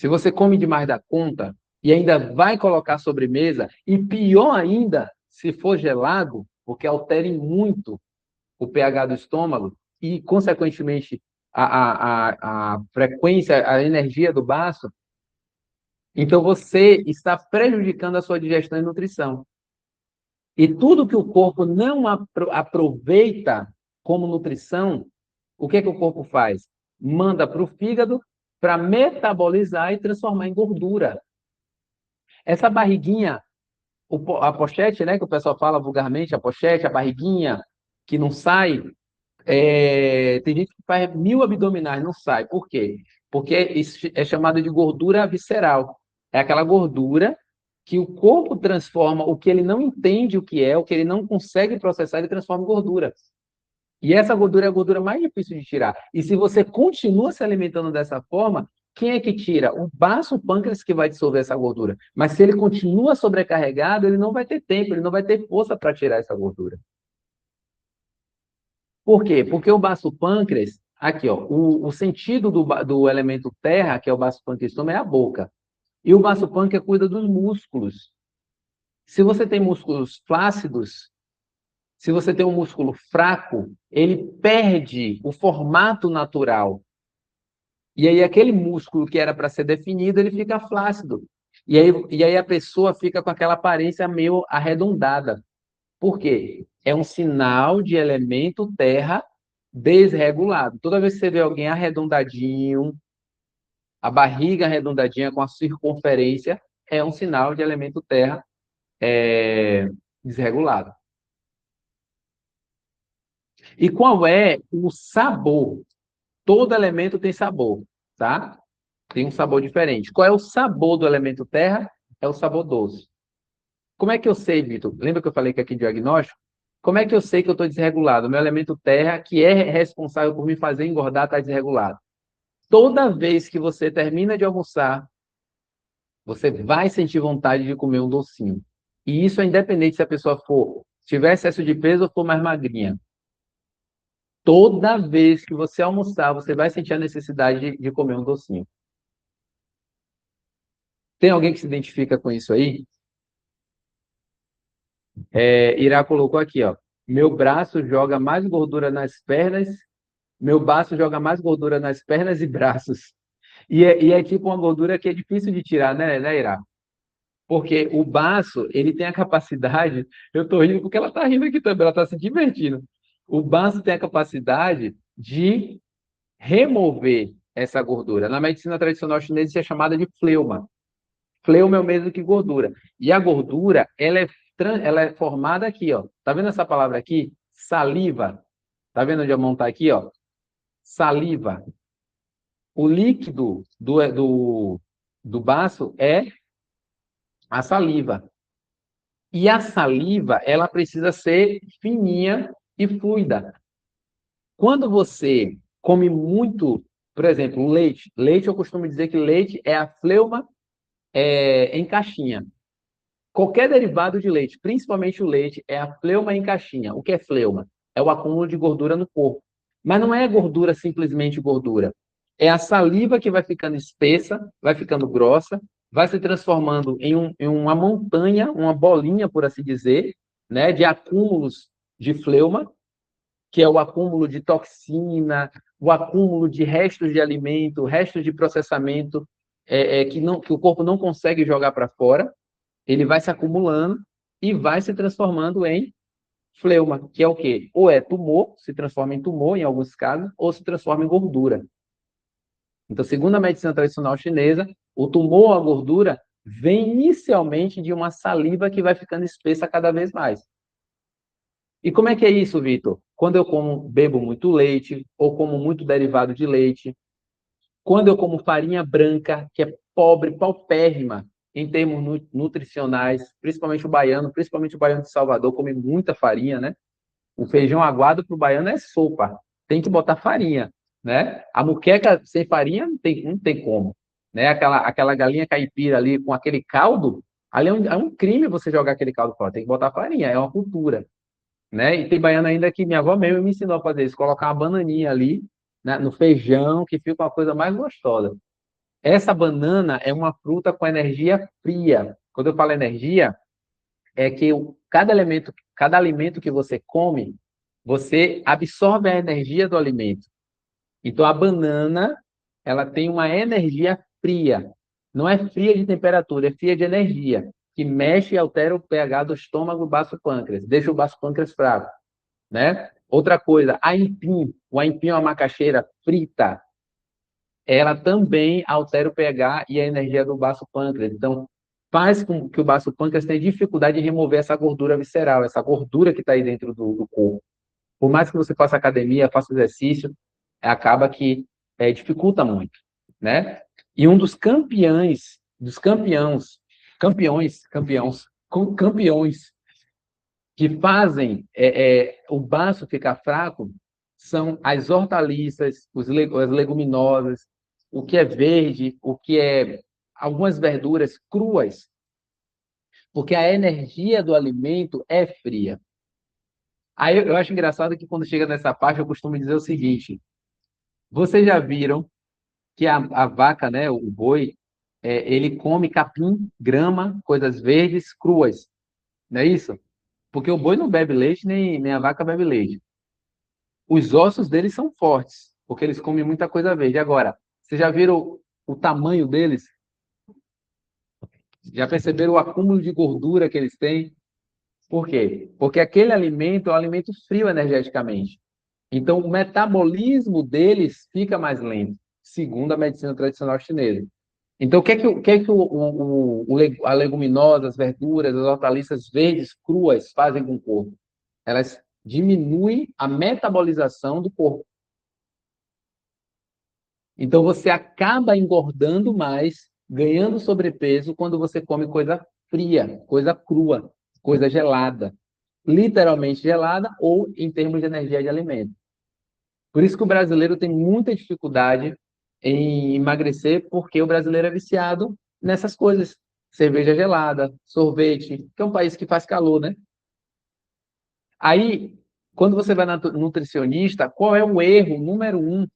Speaker 1: Se você come demais da conta e ainda vai colocar sobremesa, e pior ainda, se for gelado, porque altere muito o pH do estômago e, consequentemente, a frequência, a energia do baço, então você está prejudicando a sua digestão e nutrição. E tudo que o corpo não aproveita como nutrição, o que é que o corpo faz? Manda para o fígado para metabolizar e transformar em gordura. Essa barriguinha, a pochete, né, que o pessoal fala vulgarmente, a pochete, a barriguinha que não sai, tem gente que faz 1000 abdominais, não sai. Por quê? Porque isso é chamado de gordura visceral. É aquela gordura que o corpo transforma o que ele não entende o que é, o que ele não consegue processar, ele transforma em gordura. E essa gordura é a gordura mais difícil de tirar. E se você continua se alimentando dessa forma, quem é que tira? O baço, o pâncreas que vai dissolver essa gordura. Mas se ele continua sobrecarregado, ele não vai ter tempo, ele não vai ter força para tirar essa gordura. Por quê? Porque o baço pâncreas, aqui, ó, o sentido do elemento terra, que é o baço pâncreas, é a boca. E o baço pâncreas cuida dos músculos. Se você tem músculos flácidos, se você tem um músculo fraco, ele perde o formato natural. E aí aquele músculo que era para ser definido, ele fica flácido. E aí a pessoa fica com aquela aparência meio arredondada. Por quê? É um sinal de elemento terra desregulado. Toda vez que você vê alguém arredondadinho, a barriga arredondadinha com a circunferência, é um sinal de elemento terra desregulado. E qual é o sabor? Todo elemento tem sabor, tá? Tem um sabor diferente. Qual é o sabor do elemento terra? É o sabor doce. Como é que eu sei, Vitor? Lembra que eu falei que aqui é diagnóstico? Como é que eu sei que eu estou desregulado? O meu elemento terra, que é responsável por me fazer engordar, está desregulado. Toda vez que você termina de almoçar, você vai sentir vontade de comer um docinho. E isso é independente se a pessoa tiver excesso de peso ou for mais magrinha. Toda vez que você almoçar, você vai sentir a necessidade de comer um docinho. Tem alguém que se identifica com isso aí? Irá colocou aqui, ó. Meu braço joga mais gordura nas pernas, meu braço joga mais gordura nas pernas e braços. E é tipo uma gordura que é difícil de tirar, né, Irá? Porque o baço, ele tem a capacidade. Eu estou rindo porque ela está rindo aqui também, ela está se divertindo. O baço tem a capacidade de remover essa gordura. Na medicina tradicional chinesa, isso é chamada de fleuma. Fleuma é o mesmo que gordura. E a gordura, ela é formada aqui, ó. Tá vendo essa palavra aqui? Saliva. Tá vendo onde a mão tá aqui, ó? Saliva. O líquido do baço é a saliva. E a saliva, ela precisa ser fininha e fluida. Quando você come muito, por exemplo, leite eu costumo dizer que leite é a fleuma em caixinha. Qualquer derivado de leite, principalmente o leite, é a fleuma em caixinha. O que é fleuma? É o acúmulo de gordura no corpo. Mas não é gordura simplesmente gordura. É a saliva que vai ficando espessa, vai ficando grossa, vai se transformando em uma montanha, uma bolinha, por assim dizer, né, de acúmulos de fleuma, que é o acúmulo de toxina, o acúmulo de restos de alimento, restos de processamento que o corpo não consegue jogar para fora. Ele vai se acumulando e vai se transformando em fleuma, que é o quê? Ou é tumor, se transforma em tumor em alguns casos, ou se transforma em gordura. Então, segundo a medicina tradicional chinesa, o tumor ou a gordura vem inicialmente de uma saliva que vai ficando espessa cada vez mais. E como é que é isso, Vitor? Quando eu bebo muito leite, ou como muito derivado de leite, quando eu como farinha branca, que é pobre, paupérrima em termos nutricionais, principalmente o baiano de Salvador, come muita farinha, né? O feijão aguado para o baiano é sopa, tem que botar farinha, né? A moqueca sem farinha não tem como, né? Aquela galinha caipira ali com aquele caldo, ali é um crime você jogar aquele caldo fora, tem que botar farinha, é uma cultura, né? E tem baiano ainda que minha avó mesmo me ensinou a fazer isso, colocar uma bananinha ali, né, no feijão, que fica uma coisa mais gostosa. Essa banana é uma fruta com energia fria. Quando eu falo energia, é que cada alimento que você come, você absorve a energia do alimento. Então, a banana, ela tem uma energia fria. Não é fria de temperatura, é fria de energia, que mexe e altera o pH do estômago e baço pâncreas, deixa o baço pâncreas fraco, né? Outra coisa, o aipim é uma macaxeira frita, ela também altera o pH e a energia do baço pâncreas. Então, faz com que o baço pâncreas tenha dificuldade de remover essa gordura visceral, essa gordura que está aí dentro do corpo. Por mais que você faça academia, faça exercício, acaba que dificulta muito, né? E um dos campeões que fazem o baço ficar fraco são as hortaliças, as leguminosas, o que é verde, o que é algumas verduras cruas, porque a energia do alimento é fria. Aí eu acho engraçado que quando chega nessa parte eu costumo dizer o seguinte: vocês já viram que a vaca, né, o boi, ele come capim, grama, coisas verdes cruas, não é isso? Porque o boi não bebe leite, nem a vaca bebe leite. Os ossos deles são fortes, porque eles comem muita coisa verde. Agora, vocês já viram o tamanho deles? Já perceberam o acúmulo de gordura que eles têm? Por quê? Porque aquele alimento é um alimento frio energeticamente. Então, o metabolismo deles fica mais lento, segundo a medicina tradicional chinesa. Então, a leguminosa, as verduras, as hortaliças verdes cruas fazem com o corpo? Elas diminuem a metabolização do corpo. Então, você acaba engordando mais, ganhando sobrepeso, quando você come coisa fria, coisa crua, coisa gelada. Literalmente gelada ou em termos de energia de alimento. Por isso que o brasileiro tem muita dificuldade em emagrecer, porque o brasileiro é viciado nessas coisas. Cerveja gelada, sorvete, que é um país que faz calor, né? Aí, quando você vai na nutricionista, qual é o erro número um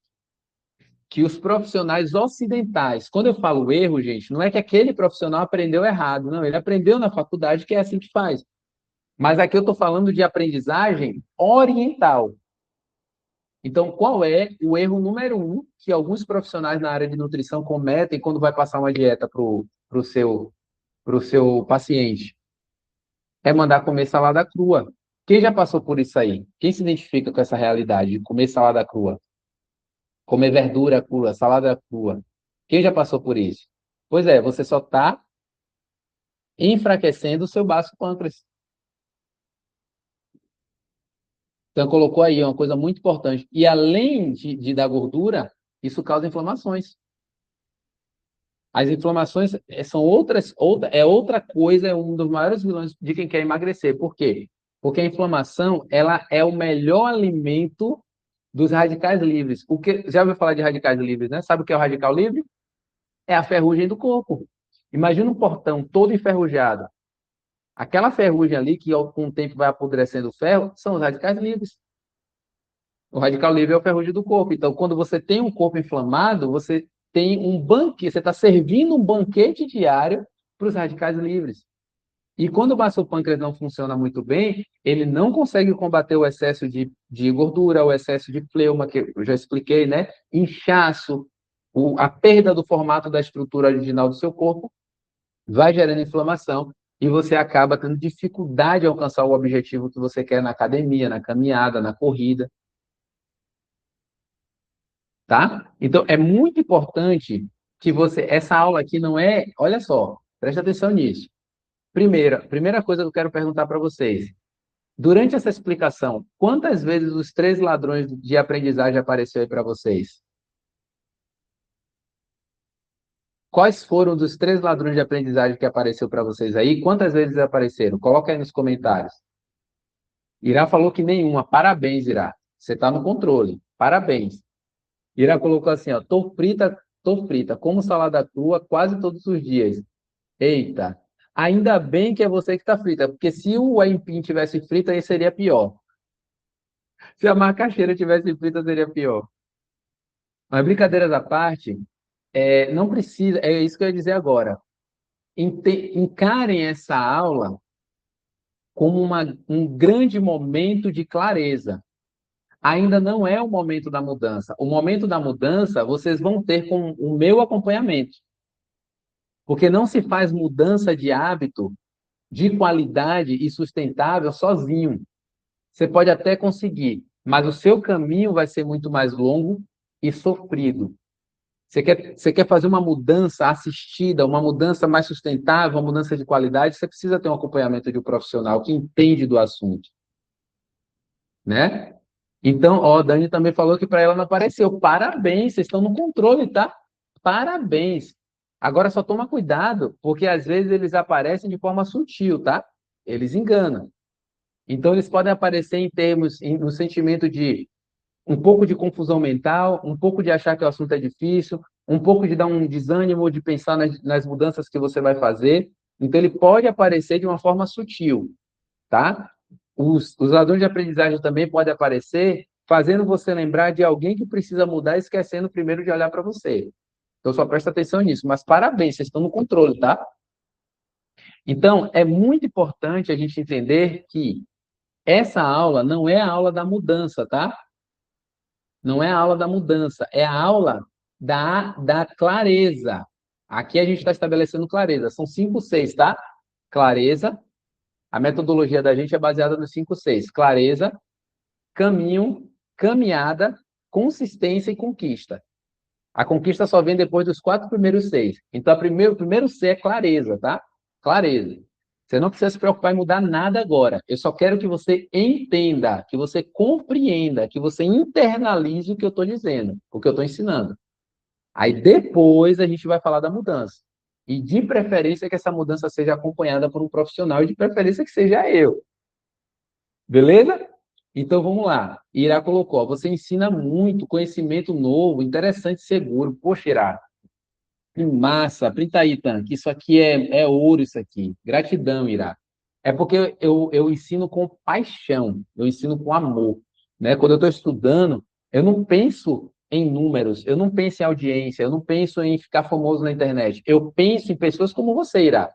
Speaker 1: que os profissionais ocidentais, quando eu falo erro, gente, não é que aquele profissional aprendeu errado, não, ele aprendeu na faculdade que é assim que faz. Mas aqui eu estou falando de aprendizagem oriental. Então, qual é o erro número um que alguns profissionais na área de nutrição cometem quando vai passar uma dieta pro seu paciente? É mandar comer salada crua. Quem já passou por isso aí? Quem se identifica com essa realidade de comer salada crua? Comer verdura crua, salada crua? Quem já passou por isso? Pois é, você só está enfraquecendo o seu baço pâncreas. Então, colocou aí uma coisa muito importante. E além de dar gordura, isso causa inflamações. As inflamações são outra coisa, é um dos maiores vilões de quem quer emagrecer. Por quê? Porque a inflamação, ela é o melhor alimento dos radicais livres. Já ouviu falar de radicais livres, né? Sabe o que é o radical livre? É a ferrugem do corpo. Imagina um portão todo enferrujado. Aquela ferrugem ali, que com o tempo vai apodrecendo o ferro, são os radicais livres. O radical livre é o ferrugem do corpo. Então, quando você tem um corpo inflamado, você tem um banquete, você está servindo um banquete diário para os radicais livres. E quando o pâncreas não funciona muito bem, ele não consegue combater o excesso de gordura, o excesso de fleuma, que eu já expliquei, né? Inchaço, a perda do formato da estrutura original do seu corpo, vai gerando inflamação e você acaba tendo dificuldade de alcançar o objetivo que você quer na academia, na caminhada, na corrida. Tá? Então, é muito importante que essa aula aqui não é, olha só, preste atenção nisso. Primeira coisa que eu quero perguntar para vocês. Durante essa explicação, quantas vezes os três ladrões de aprendizagem apareceu aí para vocês? Quais foram os três ladrões de aprendizagem que apareceu para vocês aí? Quantas vezes apareceram? Coloca aí nos comentários. Irá falou que nenhuma. Parabéns, Irá. Você está no controle. Parabéns. Ira colocou assim, ó, tô frita, como salada crua quase todos os dias. Eita, ainda bem que é você que está frita, porque se o aipim tivesse frita, aí seria pior. Se a macaxeira tivesse frita, seria pior. Mas brincadeiras à parte, não precisa, é isso que eu ia dizer agora. Encarem essa aula como um grande momento de clareza. Ainda não é o momento da mudança. O momento da mudança vocês vão ter com o meu acompanhamento. Porque não se faz mudança de hábito de qualidade e sustentável sozinho. Você pode até conseguir, mas o seu caminho vai ser muito mais longo e sofrido. Você quer fazer uma mudança assistida, uma mudança mais sustentável, uma mudança de qualidade, você precisa ter um acompanhamento de um profissional que entende do assunto, né? Então, ó, a Dani também falou que para ela não apareceu. Parabéns, vocês estão no controle, tá? Parabéns. Agora só toma cuidado, porque às vezes eles aparecem de forma sutil, tá? Eles enganam. Então, eles podem aparecer em termos, no sentimento de um pouco de confusão mental, um pouco de achar que o assunto é difícil, um pouco de dar um desânimo de pensar nas mudanças que você vai fazer. Então, ele pode aparecer de uma forma sutil, tá? Os ladrões de aprendizagem também podem aparecer fazendo você lembrar de alguém que precisa mudar, esquecendo primeiro de olhar para você. Então, só presta atenção nisso. Mas parabéns, vocês estão no controle, tá? Então, é muito importante a gente entender que essa aula não é a aula da mudança, tá? Não é a aula da mudança, é a aula da clareza. Aqui a gente está estabelecendo clareza. São 5 Cs, tá? Clareza. A metodologia da gente é baseada nos 5 Cs. Clareza, caminho, caminhada, consistência e conquista. A conquista só vem depois dos 4 primeiros Cs. Então, o primeiro C é clareza, tá? Clareza. Você não precisa se preocupar em mudar nada agora. Eu só quero que você entenda, que você compreenda, que você internalize o que eu estou dizendo, o que eu estou ensinando. Aí depois a gente vai falar da mudança. E de preferência que essa mudança seja acompanhada por um profissional e de preferência que seja eu. Beleza? Então vamos lá. Irá colocou, ó, você ensina muito conhecimento novo, interessante, seguro. Poxa, Irá, que massa. Printa aí, Tan, que isso aqui é ouro, isso aqui. Gratidão, Irá. É porque eu ensino com paixão, eu ensino com amor. Né? Quando eu estou estudando, eu não penso em números, eu não penso em audiência, eu não penso em ficar famoso na internet. Eu penso em pessoas como você, Irá.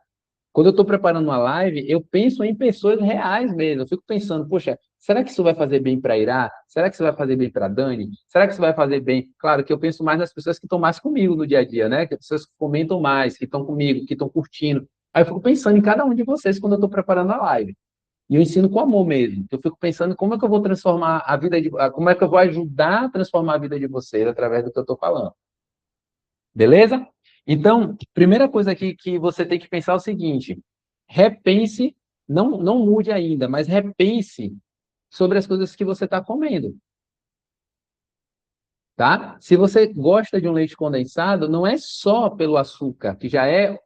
Speaker 1: Quando eu estou preparando uma live, eu penso em pessoas reais mesmo. Eu fico pensando, poxa, será que isso vai fazer bem para Irá? Será que isso vai fazer bem para Dani? Será que isso vai fazer bem? Claro que eu penso mais nas pessoas que estão mais comigo no dia a dia, né? Que as pessoas que comentam mais, que estão comigo, que estão curtindo. Aí eu fico pensando em cada um de vocês quando eu estou preparando a live. E eu ensino com amor mesmo. Eu fico pensando como é que eu vou transformar a vida de, como é que eu vou ajudar a transformar a vida de vocês através do que eu estou falando. Beleza? Então, primeira coisa aqui que você tem que pensar é o seguinte: repense, não mude ainda, mas repense sobre as coisas que você está comendo, tá? Se você gosta de um leite condensado, não é só pelo açúcar, que já é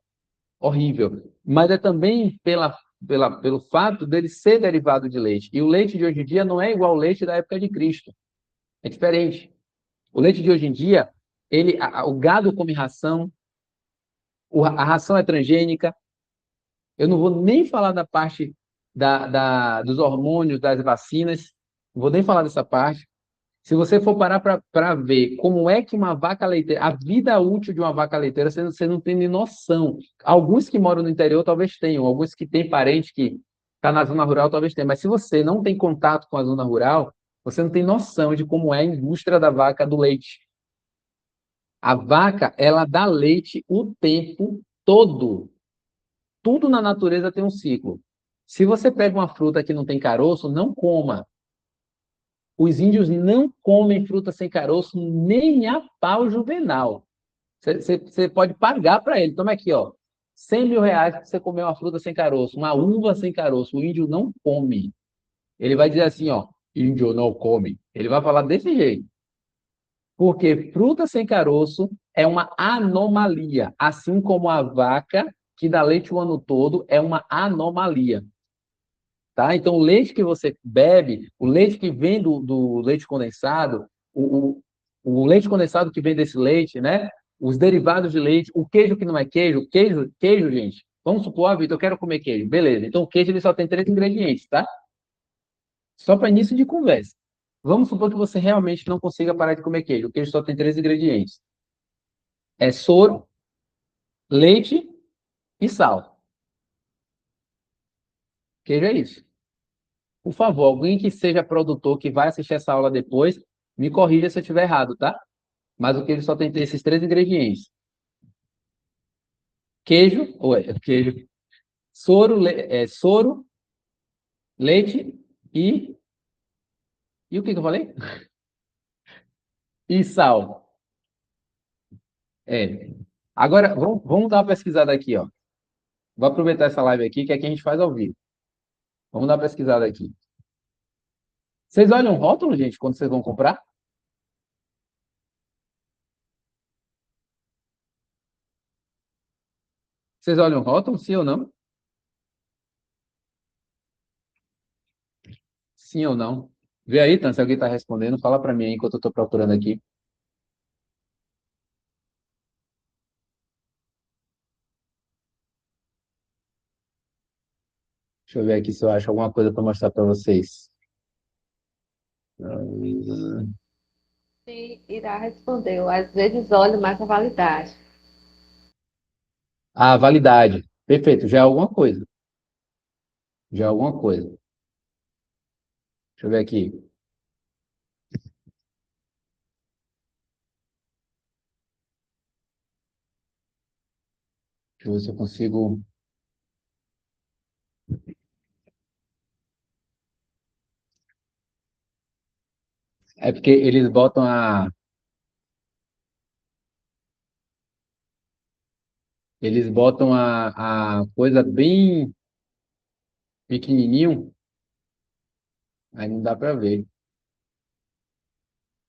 Speaker 1: horrível, mas é também pelo fato dele ser derivado de leite. E o leite de hoje em dia não é igual ao leite da época de Cristo, é diferente. O leite de hoje em dia, o gado come ração, a ração é transgênica. Eu não vou nem falar da parte dos hormônios, das vacinas, não vou nem falar dessa parte. Se você for parar para ver como é que uma vaca leiteira, a vida útil de uma vaca leiteira, você não tem nem noção. Alguns que moram no interior talvez tenham, alguns que têm parente que está na zona rural talvez tenham, mas se você não tem contato com a zona rural, você não tem noção de como é a indústria da vaca do leite. A vaca, ela dá leite o tempo todo. Tudo na natureza tem um ciclo. Se você pega uma fruta que não tem caroço, não coma. Os índios não comem fruta sem caroço nem a pau juvenal. Você pode pagar para ele. Toma aqui, ó. R$ 100.000 para você comer uma fruta sem caroço, uma uva sem caroço. O índio não come. Ele vai dizer assim, ó, índio não come. Ele vai falar desse jeito. Porque fruta sem caroço é uma anomalia, assim como a vaca que dá leite o ano todo é uma anomalia. Tá? Então, o leite que você bebe, o leite que vem do leite condensado, o leite condensado que vem desse leite, né? Os derivados de leite, o queijo que não é queijo, gente. Vamos supor, ah, Vitor, eu quero comer queijo. Beleza. Então, o queijo ele só tem 3 ingredientes, tá? Só para início de conversa. Vamos supor que você realmente não consiga parar de comer queijo. O queijo só tem 3 ingredientes. É soro, leite e sal. Queijo é isso. Por favor, alguém que seja produtor, que vai assistir essa aula depois, me corrija se eu estiver errado, tá? Mas o queijo só tem esses três ingredientes. Queijo, queijo, soro, leite e... E o que que eu falei? E sal. É. Agora, vamos dar uma pesquisada aqui, ó. Vou aproveitar essa live aqui, que aqui a gente faz ao vivo. Vamos dar uma pesquisada aqui. Vocês olham o rótulo, gente, quando vocês vão comprar? Vocês olham o rótulo, sim ou não? Sim ou não? Vê aí, Tan, se alguém está respondendo, fala para mim aí enquanto eu estou procurando aqui. Deixa eu ver aqui se eu acho alguma coisa para mostrar para vocês.
Speaker 2: Sim, irá respondeu. Às vezes olho mais a validade.
Speaker 1: Ah, validade. Perfeito, já é alguma coisa. Já é alguma coisa. Deixa eu ver aqui. Deixa eu ver se eu consigo. É porque eles botam a coisa bem pequenininho, aí não dá para ver.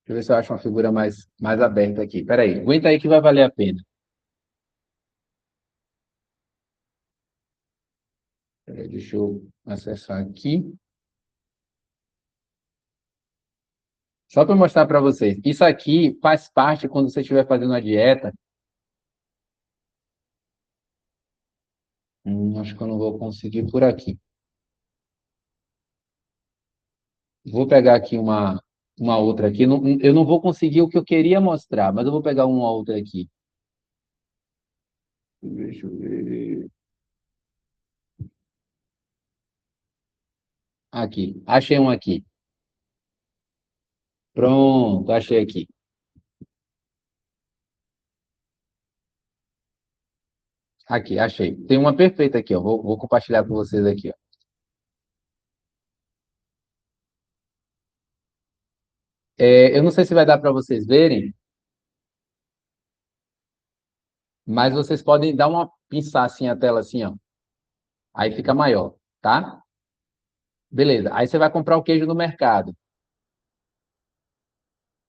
Speaker 1: Deixa eu ver se eu acho uma figura mais aberta aqui. Espera aí, aguenta aí que vai valer a pena. Espera aí, deixa eu acessar aqui. Só para mostrar para vocês. Isso aqui faz parte quando você estiver fazendo a dieta. Acho que eu não vou conseguir por aqui. Vou pegar aqui uma outra aqui. Eu não vou conseguir o que eu queria mostrar, mas eu vou pegar uma outra aqui. Deixa eu ver. Aqui, achei um aqui. Pronto, achei aqui. Aqui, achei. Tem uma perfeita aqui, ó. Vou compartilhar com vocês aqui, ó. Eu não sei se vai dar para vocês verem, mas vocês podem dar uma pinçar assim a tela assim, ó. Aí fica maior, tá? Beleza. Aí você vai comprar o queijo no mercado.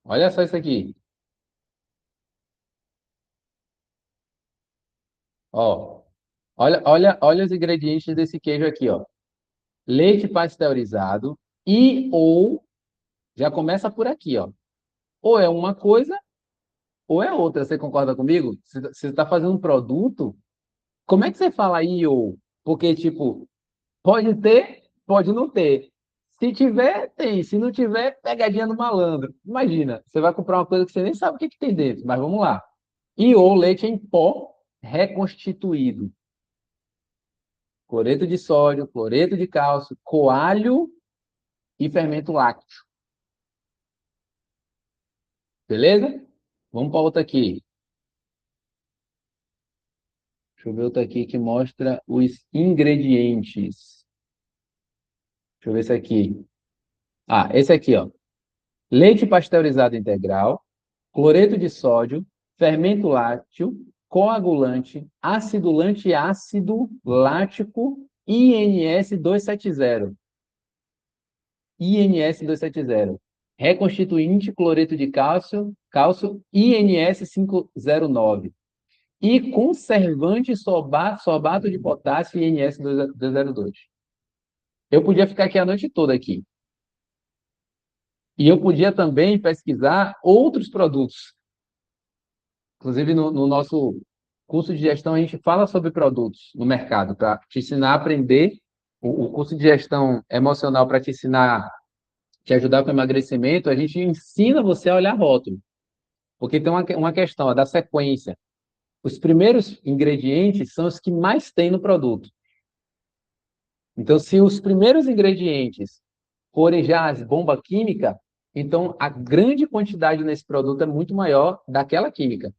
Speaker 1: Olha só isso aqui. Ó, olha os ingredientes desse queijo aqui, ó. Leite pasteurizado e ou já começa por aqui, ó. Ou é uma coisa ou é outra. Você concorda comigo? Se você está fazendo um produto, como é que você fala e ou? Porque tipo, pode ter, pode não ter. Se tiver, tem. Se não tiver, pegadinha no malandro. Imagina, você vai comprar uma coisa que você nem sabe o que que tem dentro. Mas vamos lá. E ou leite em pó reconstituído. Cloreto de sódio, cloreto de cálcio, coalho e fermento lácteo. Beleza? Vamos para outra aqui. Deixa eu ver outra aqui que mostra os ingredientes. Deixa eu ver esse aqui. Ah, esse aqui, ó. Leite pasteurizado integral, cloreto de sódio, fermento lácteo, coagulante, acidulante ácido lático, INS 270. INS 270. Reconstituinte cloreto de cálcio INS 509. E conservante sorbato de potássio INS 202. Eu podia ficar aqui a noite toda aqui. E eu podia também pesquisar outros produtos. Inclusive, no nosso curso de gestão, a gente fala sobre produtos no mercado, para te ensinar a aprender. O curso de gestão emocional, para te ensinar, te ajudar com o emagrecimento, a gente ensina você a olhar rótulo. Porque tem uma questão, é da sequência. Os primeiros ingredientes são os que mais tem no produto. Então, se os primeiros ingredientes forem já as bomba química, então a grande quantidade nesse produto é muito maior daquela química.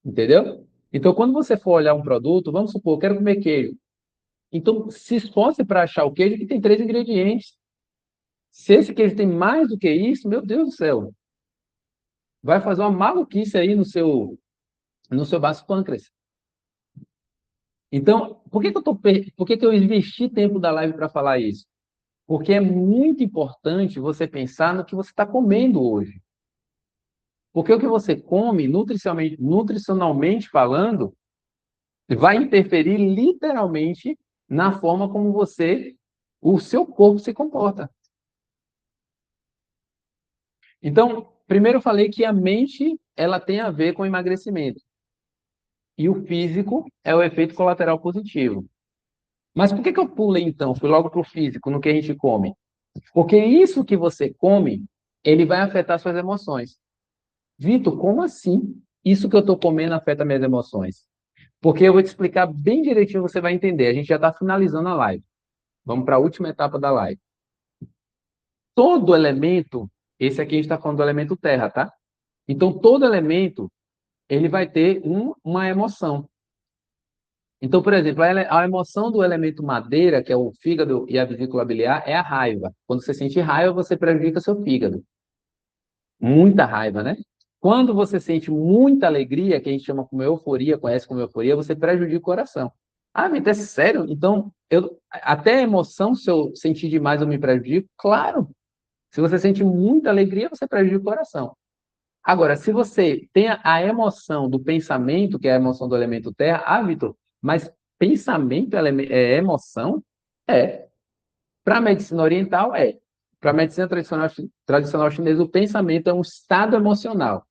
Speaker 1: Entendeu? Então, quando você for olhar um produto, vamos supor, eu quero comer queijo. Então, se esforce para achar o queijo que tem 3 ingredientes. Se esse queijo tem mais do que isso, meu Deus do céu, vai fazer uma maluquice aí no seu vaso pâncreas. Então, por que que eu investi tempo da live para falar isso? Porque é muito importante você pensar no que você está comendo hoje. Porque o que você come, nutricionalmente falando, vai interferir literalmente na forma como o seu corpo se comporta. Então, primeiro eu falei que a mente, ela tem a ver com emagrecimento. E o físico é o efeito colateral positivo. Mas por que que eu pulei então? Fui logo para o físico, no que a gente come. Porque isso que você come, ele vai afetar suas emoções. Vitor, como assim? Isso que eu estou comendo afeta minhas emoções? Porque eu vou te explicar bem direitinho, você vai entender. A gente já está finalizando a live. Vamos para a última etapa da live. Todo elemento, esse aqui a gente está falando do elemento terra, tá? Então, todo elemento, ele vai ter uma emoção. Então, por exemplo, a emoção do elemento madeira, que é o fígado e a vesícula biliar, é a raiva. Quando você sente raiva, você prejudica seu fígado. Muita raiva, né? Quando você sente muita alegria, que a gente chama como euforia, conhece como euforia, você prejudica o coração. Ah, Vitor, é sério? Então, até a emoção, se eu sentir demais, eu me prejudico? Claro. Se você sente muita alegria, você prejudica o coração. Agora, se você tem a emoção do pensamento, que é a emoção do elemento terra, ah, Vitor, mas pensamento é emoção? É. Para a medicina oriental, é. Para a medicina tradicional chinesa, o pensamento é um estado emocional.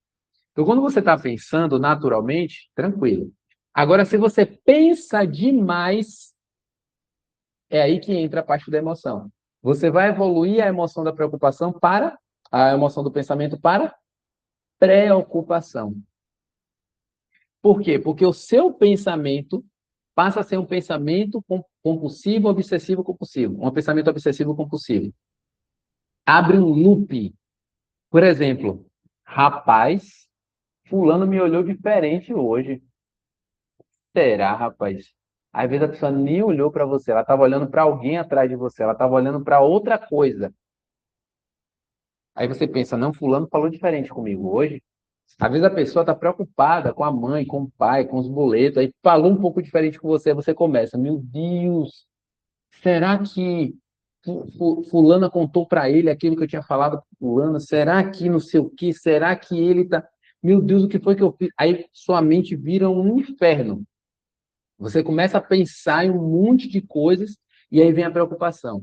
Speaker 1: Então, quando você está pensando naturalmente, tranquilo. Agora, se você pensa demais, é aí que entra a parte da emoção. Você vai evoluir a emoção da preocupação para a emoção do pensamento para preocupação. Por quê? Porque o seu pensamento passa a ser um pensamento compulsivo, obsessivo, compulsivo. Um pensamento obsessivo compulsivo. Abre um loop. Por exemplo, rapaz, fulano me olhou diferente hoje. Será, rapaz? Às vezes a pessoa nem olhou para você, ela estava olhando para alguém atrás de você, ela estava olhando para outra coisa. Aí você pensa, não, fulano falou diferente comigo hoje. Às vezes a pessoa está preocupada com a mãe, com o pai, com os boletos, aí falou um pouco diferente com você, você começa, meu Deus, será que fulana contou para ele aquilo que eu tinha falado para fulana? Será que não sei o quê? Será que ele tá... Meu Deus, o que foi que eu fiz? Aí sua mente vira um inferno. Você começa a pensar em um monte de coisas e aí vem a preocupação.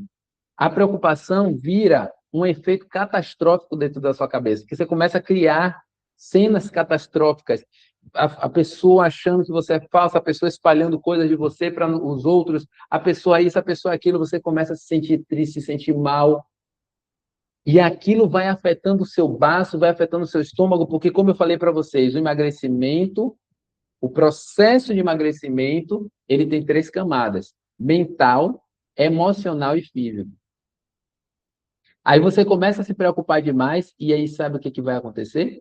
Speaker 1: A preocupação vira um efeito catastrófico dentro da sua cabeça, porque você começa a criar cenas catastróficas. A pessoa achando que você é falso, a pessoa espalhando coisas de você para os outros, a pessoa isso, a pessoa aquilo, você começa a se sentir triste, se sentir mal. E aquilo vai afetando o seu baço, vai afetando o seu estômago, porque, como eu falei para vocês, o processo de emagrecimento, ele tem 3 camadas: mental, emocional e físico. Aí você começa a se preocupar demais e aí sabe o que vai acontecer?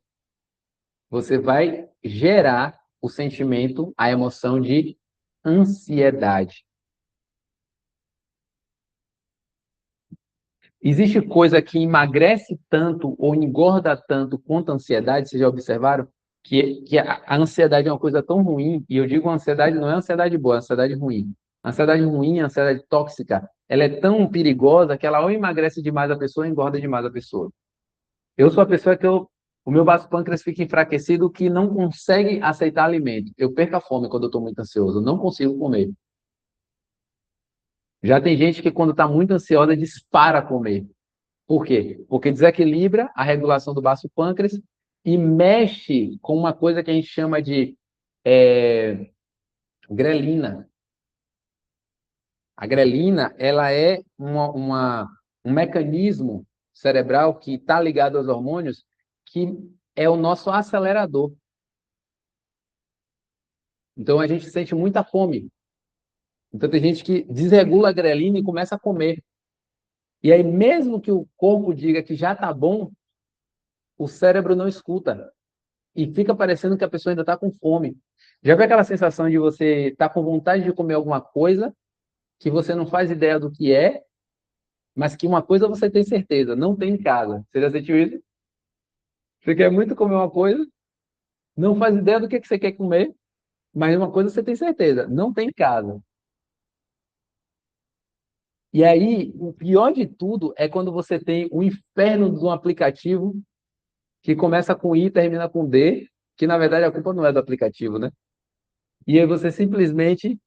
Speaker 1: Você vai gerar o sentimento, a emoção de ansiedade. Existe coisa que emagrece tanto ou engorda tanto quanto a ansiedade, vocês já observaram? Que a ansiedade é uma coisa tão ruim, e eu digo ansiedade não é ansiedade boa, é ansiedade ruim. A ansiedade ruim, a ansiedade tóxica, ela é tão perigosa que ela ou emagrece demais a pessoa ou engorda demais a pessoa. Eu sou a pessoa o meu vaso pâncreas fica enfraquecido que não consegue aceitar alimento. Eu perco a fome quando eu estou muito ansioso, eu não consigo comer. Já tem gente que quando está muito ansiosa dispara a comer. Por quê? Porque desequilibra a regulação do vaso pâncreas e mexe com uma coisa que a gente chama de grelina. A grelina, ela é um mecanismo cerebral que está ligado aos hormônios que é o nosso acelerador. Então a gente sente muita fome. Então tem gente que desregula a grelina e começa a comer. E aí, mesmo que o corpo diga que já está bom, o cérebro não escuta. E fica parecendo que a pessoa ainda está com fome. Já viu aquela sensação de você estar com vontade de comer alguma coisa, que você não faz ideia do que é, mas que uma coisa você tem certeza, não tem em casa. Você já sentiu isso? Você quer muito comer uma coisa, não faz ideia do que você quer comer, mas uma coisa você tem certeza, não tem em casa. E aí, o pior de tudo é quando você tem o inferno de um aplicativo que começa com I e termina com D, que na verdade a culpa não é do aplicativo, né? E aí você simplesmente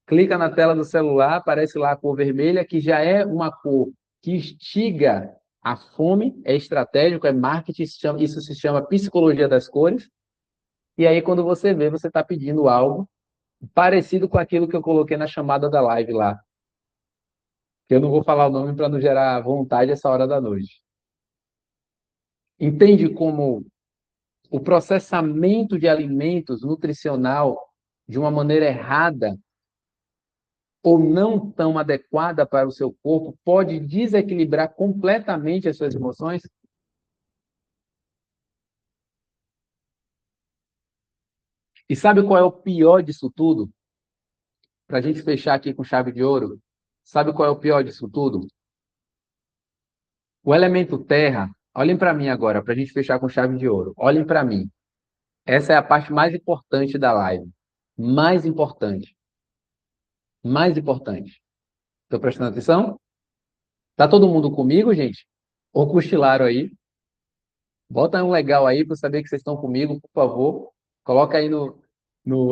Speaker 1: clica na tela do celular, aparece lá a cor vermelha, que já é uma cor que instiga a fome, é estratégico, é marketing, isso se chama psicologia das cores. E aí, quando você vê, você está pedindo algo parecido com aquilo que eu coloquei na chamada da live lá. Que eu não vou falar o nome para não gerar vontade essa hora da noite. Entende como o processamento de alimentos nutricional de uma maneira errada ou não tão adequada para o seu corpo pode desequilibrar completamente as suas emoções? E sabe qual é o pior disso tudo? Para a gente fechar aqui com chave de ouro, sabe qual é o pior disso tudo? O elemento terra, olhem para mim agora, para a gente fechar com chave de ouro. Olhem para mim. Essa é a parte mais importante da live. Mais importante. Mais importante. Estou prestando atenção? Tá todo mundo comigo, gente? Ou cochilaram aí? Bota um legal aí para eu saber que vocês estão comigo, por favor. Coloca aí no.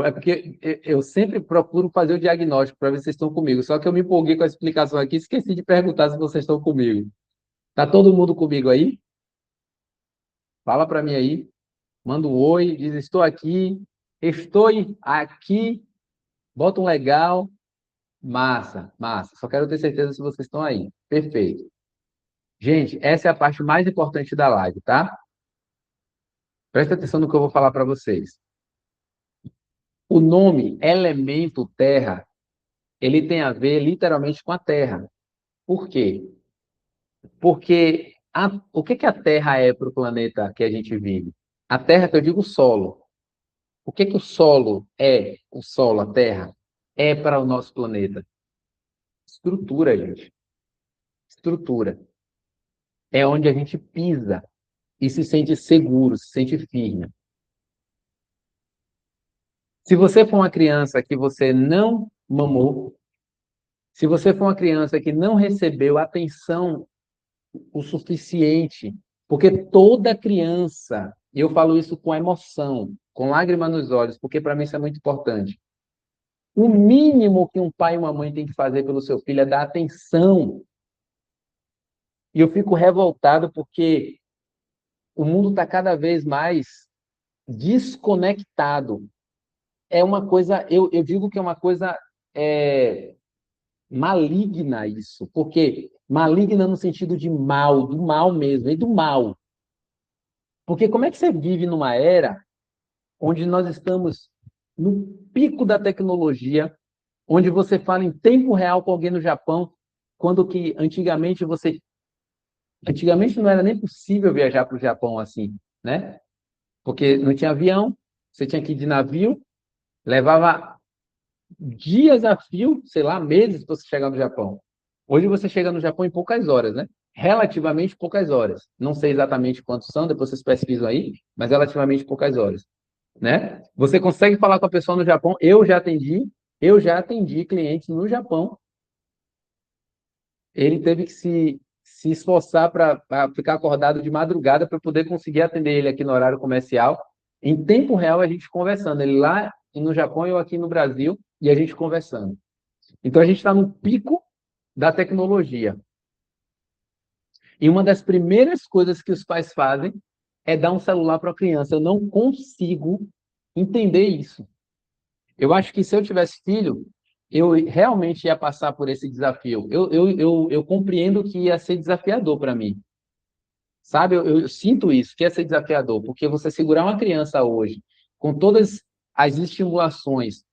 Speaker 1: É porque eu sempre procuro fazer o diagnóstico para ver se vocês estão comigo. Só que eu me empolguei com a explicação aqui e esqueci de perguntar se vocês estão comigo. Tá todo mundo comigo aí? Fala para mim aí. Manda um oi, diz estou aqui. Estou aqui. Bota um legal. Massa, massa. Só quero ter certeza se vocês estão aí. Perfeito. Gente, essa é a parte mais importante da live, tá? Presta atenção no que eu vou falar para vocês. O nome elemento terra, ele tem a ver literalmente com a terra. Por quê? Porque o que que a terra é para o planeta que a gente vive? A terra, que eu digo solo. O que que o solo é, o solo, a terra, é para o nosso planeta? Estrutura, gente. Estrutura. É onde a gente pisa e se sente seguro, se sente firme. Se você for uma criança que você não mamou, se você for uma criança que não recebeu atenção o suficiente, porque toda criança, e eu falo isso com emoção, com lágrima nos olhos, porque para mim isso é muito importante. O mínimo que um pai e uma mãe tem que fazer pelo seu filho é dar atenção. E eu fico revoltado porque o mundo está cada vez mais desconectado. É uma coisa, eu digo que é uma coisa é, maligna isso, porque maligna no sentido de mal, do mal mesmo, e do mal. Porque como é que você vive numa era onde nós estamos no pico da tecnologia, onde você fala em tempo real com alguém no Japão, quando que antigamente não era nem possível viajar para o Japão assim, né? Porque não tinha avião, você tinha que ir de navio, levava dias a fio, sei lá, meses para você chegar no Japão. Hoje você chega no Japão em poucas horas, né? Relativamente poucas horas. Não sei exatamente quantos são, depois vocês pesquisam aí, mas relativamente poucas horas, né? Você consegue falar com a pessoa no Japão. Eu já atendi clientes no Japão. Ele teve que se esforçar para ficar acordado de madrugada para poder conseguir atender ele aqui no horário comercial. Em tempo real, a gente conversando. Ele lá no Japão e eu aqui no Brasil, e a gente conversando. Então, a gente está no pico da tecnologia. E uma das primeiras coisas que os pais fazem é dar um celular para a criança. Eu não consigo entender isso. Eu acho que se eu tivesse filho, eu realmente ia passar por esse desafio. Eu compreendo que ia ser desafiador para mim. Sabe? Eu sinto isso, que ia ser desafiador, porque você segurar uma criança hoje, com todas as estimulações,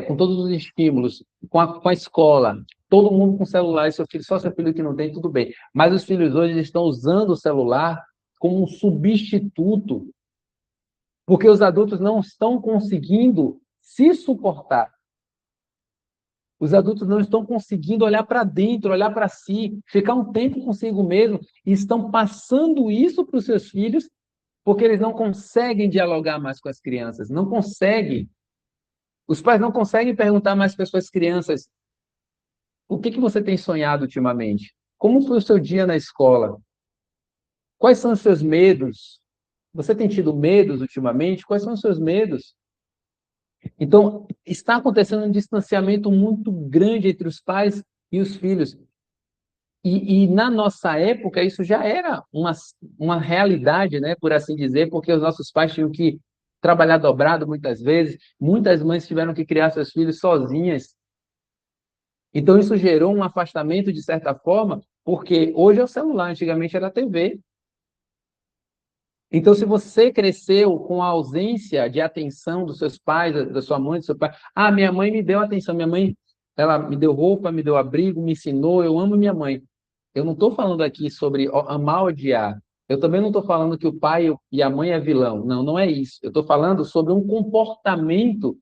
Speaker 1: com todos os estímulos, com a escola, todo mundo com celular, e seu filho, só seu filho que não tem, tudo bem. Mas os filhos hoje estão usando o celular como um substituto, porque os adultos não estão conseguindo se suportar. Os adultos não estão conseguindo olhar para dentro, olhar para si, ficar um tempo consigo mesmo, e estão passando isso para os seus filhos, porque eles não conseguem dialogar mais com as crianças, não conseguem. Os pais não conseguem perguntar mais para as suas crianças: o que que você tem sonhado ultimamente? Como foi o seu dia na escola? Quais são os seus medos? Você tem tido medos ultimamente? Quais são os seus medos? Então, está acontecendo um distanciamento muito grande entre os pais e os filhos. E na nossa época, isso já era uma realidade, né, por assim dizer, porque os nossos pais tinham que trabalhar dobrado muitas vezes, muitas mães tiveram que criar seus filhos sozinhas. Então, isso gerou um afastamento, de certa forma, porque hoje é o celular, antigamente era a TV. Então, se você cresceu com a ausência de atenção dos seus pais, da sua mãe, do seu pai, minha mãe me deu atenção, minha mãe, ela me deu roupa, me deu abrigo, me ensinou, eu amo minha mãe. Eu não estou falando aqui sobre amar ou odiar. Eu também não estou falando que o pai e a mãe é vilão. Não, não é isso. Eu estou falando sobre um comportamento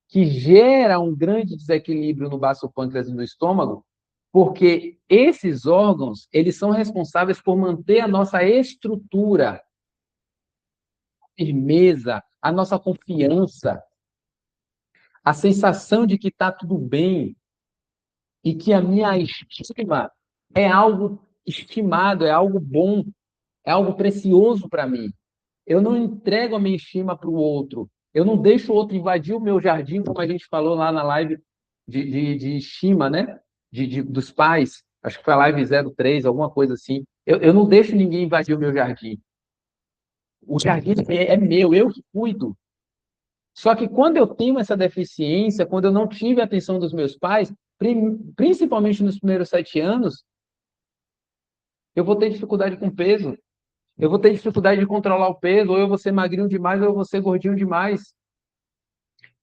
Speaker 1: que gera um grande desequilíbrio no baço pâncreas e no estômago, porque esses órgãos, eles são responsáveis por manter a nossa estrutura, firmeza, a nossa confiança, a sensação de que está tudo bem e que a minha estima é algo estimado, é algo bom, é algo precioso para mim. Eu não entrego a minha estima para o outro. Eu não deixo o outro invadir o meu jardim, como a gente falou lá na live de estima, né? Dos pais. Acho que foi a live 03, alguma coisa assim. Eu não deixo ninguém invadir o meu jardim. O jardim é meu, eu que cuido. Só que quando eu tenho essa deficiência, quando eu não tive a atenção dos meus pais, principalmente nos primeiros 7 anos, eu vou ter dificuldade com peso. Eu vou ter dificuldade de controlar o peso, ou eu vou ser magrinho demais, ou eu vou ser gordinho demais.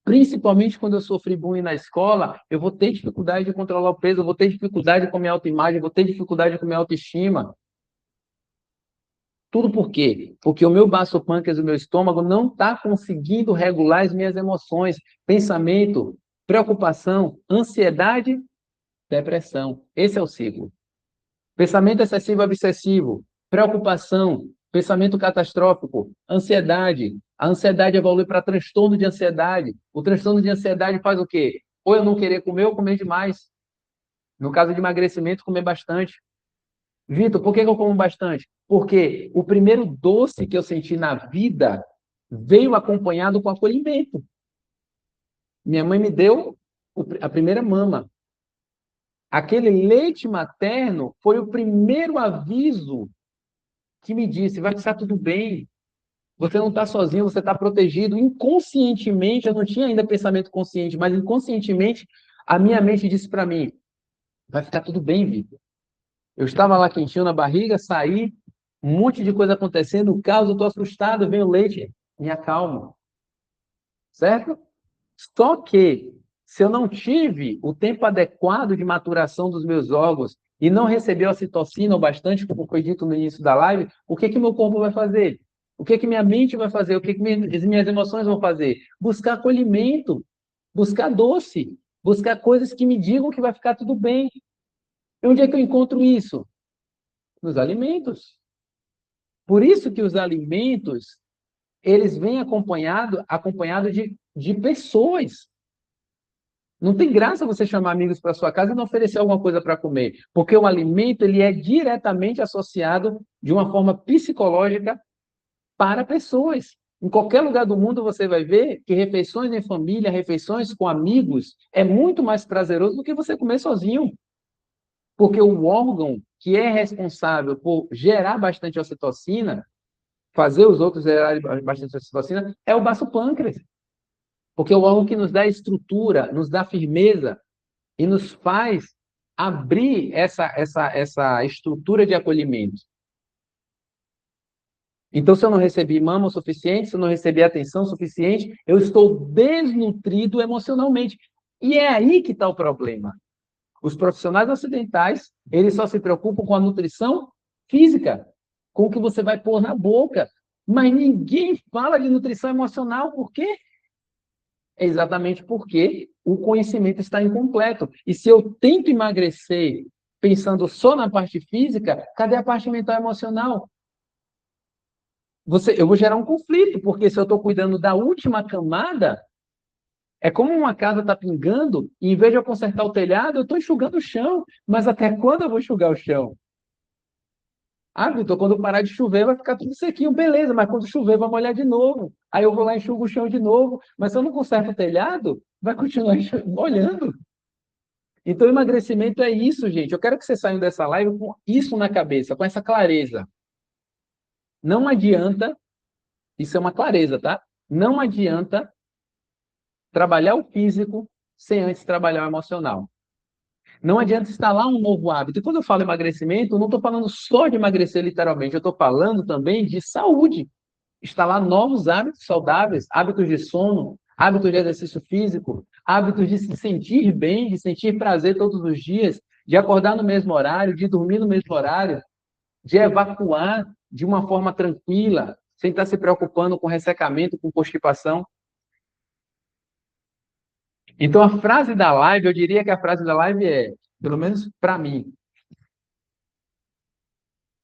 Speaker 1: Principalmente quando eu sofri bullying na escola, eu vou ter dificuldade de controlar o peso, eu vou ter dificuldade com a minha autoimagem, eu vou ter dificuldade com a minha autoestima. Tudo por quê? Porque o meu baço pâncreas, o meu estômago não está conseguindo regular as minhas emoções, pensamento, preocupação, ansiedade, depressão. Esse é o ciclo. Pensamento excessivo obsessivo, preocupação, pensamento catastrófico, ansiedade. A ansiedade evolui para transtorno de ansiedade. O transtorno de ansiedade faz o quê? Ou eu não querer comer ou comer demais. No caso de emagrecimento, comer bastante. Vitor, por que eu como bastante? Porque o primeiro doce que eu senti na vida veio acompanhado com acolhimento. Minha mãe me deu a primeira mama. Aquele leite materno foi o primeiro aviso que me disse: vai ficar tudo bem, você não está sozinho, você está protegido. Inconscientemente, eu não tinha ainda pensamento consciente, mas inconscientemente, a minha mente disse para mim: vai ficar tudo bem, Vitor. Eu estava lá quentinho na barriga, saí, um monte de coisa acontecendo, o caos, eu estou assustado, vem o leite, me acalma, certo? Só que, se eu não tive o tempo adequado de maturação dos meus órgãos e não recebi a ocitocina o bastante, como foi dito no início da live, o que que meu corpo vai fazer? O que que minha mente vai fazer? O que que minhas emoções vão fazer? Buscar acolhimento, buscar doce, buscar coisas que me digam que vai ficar tudo bem. E onde é que eu encontro isso? Nos alimentos. Por isso que os alimentos, eles vêm acompanhado de pessoas. Não tem graça você chamar amigos para sua casa e não oferecer alguma coisa para comer, porque o alimento ele é diretamente associado de uma forma psicológica para pessoas. Em qualquer lugar do mundo você vai ver que refeições em família, refeições com amigos, é muito mais prazeroso do que você comer sozinho, porque o órgão que é responsável por gerar bastante ocitocina, fazer os outros gerarem bastante ocitocina, é o baço pâncreas, porque é o órgão que nos dá estrutura, nos dá firmeza, e nos faz abrir essa estrutura de acolhimento. Então, se eu não recebi mama o suficiente, se eu não recebi atenção suficiente, eu estou desnutrido emocionalmente. E é aí que está o problema. Os profissionais ocidentais, eles só se preocupam com a nutrição física, com o que você vai pôr na boca. Mas ninguém fala de nutrição emocional. Por quê? É exatamente porque o conhecimento está incompleto. E se eu tento emagrecer pensando só na parte física, cadê a parte mental e emocional? Eu vou gerar um conflito, porque se eu estou cuidando da última camada, é como uma casa está pingando, e em vez de eu consertar o telhado, eu estou enxugando o chão. Mas até quando eu vou enxugar o chão? Ah, Vitor, quando parar de chover vai ficar tudo sequinho, beleza, mas quando chover vai molhar de novo. Aí eu vou lá e enxugo o chão de novo, mas se eu não conserto o telhado, vai continuar molhando. Então, emagrecimento é isso, gente. Eu quero que vocês saiam dessa live com isso na cabeça, com essa clareza. Não adianta, isso é uma clareza, tá? Não adianta trabalhar o físico sem antes trabalhar o emocional. Não adianta instalar um novo hábito. E quando eu falo emagrecimento, eu não estou falando só de emagrecer literalmente, eu estou falando também de saúde. Instalar novos hábitos saudáveis, hábitos de sono, hábitos de exercício físico, hábitos de se sentir bem, de sentir prazer todos os dias, de acordar no mesmo horário, de dormir no mesmo horário, de evacuar de uma forma tranquila, sem estar se preocupando com ressecamento, com constipação. Então, a frase da live, eu diria que a frase da live é, pelo menos para mim,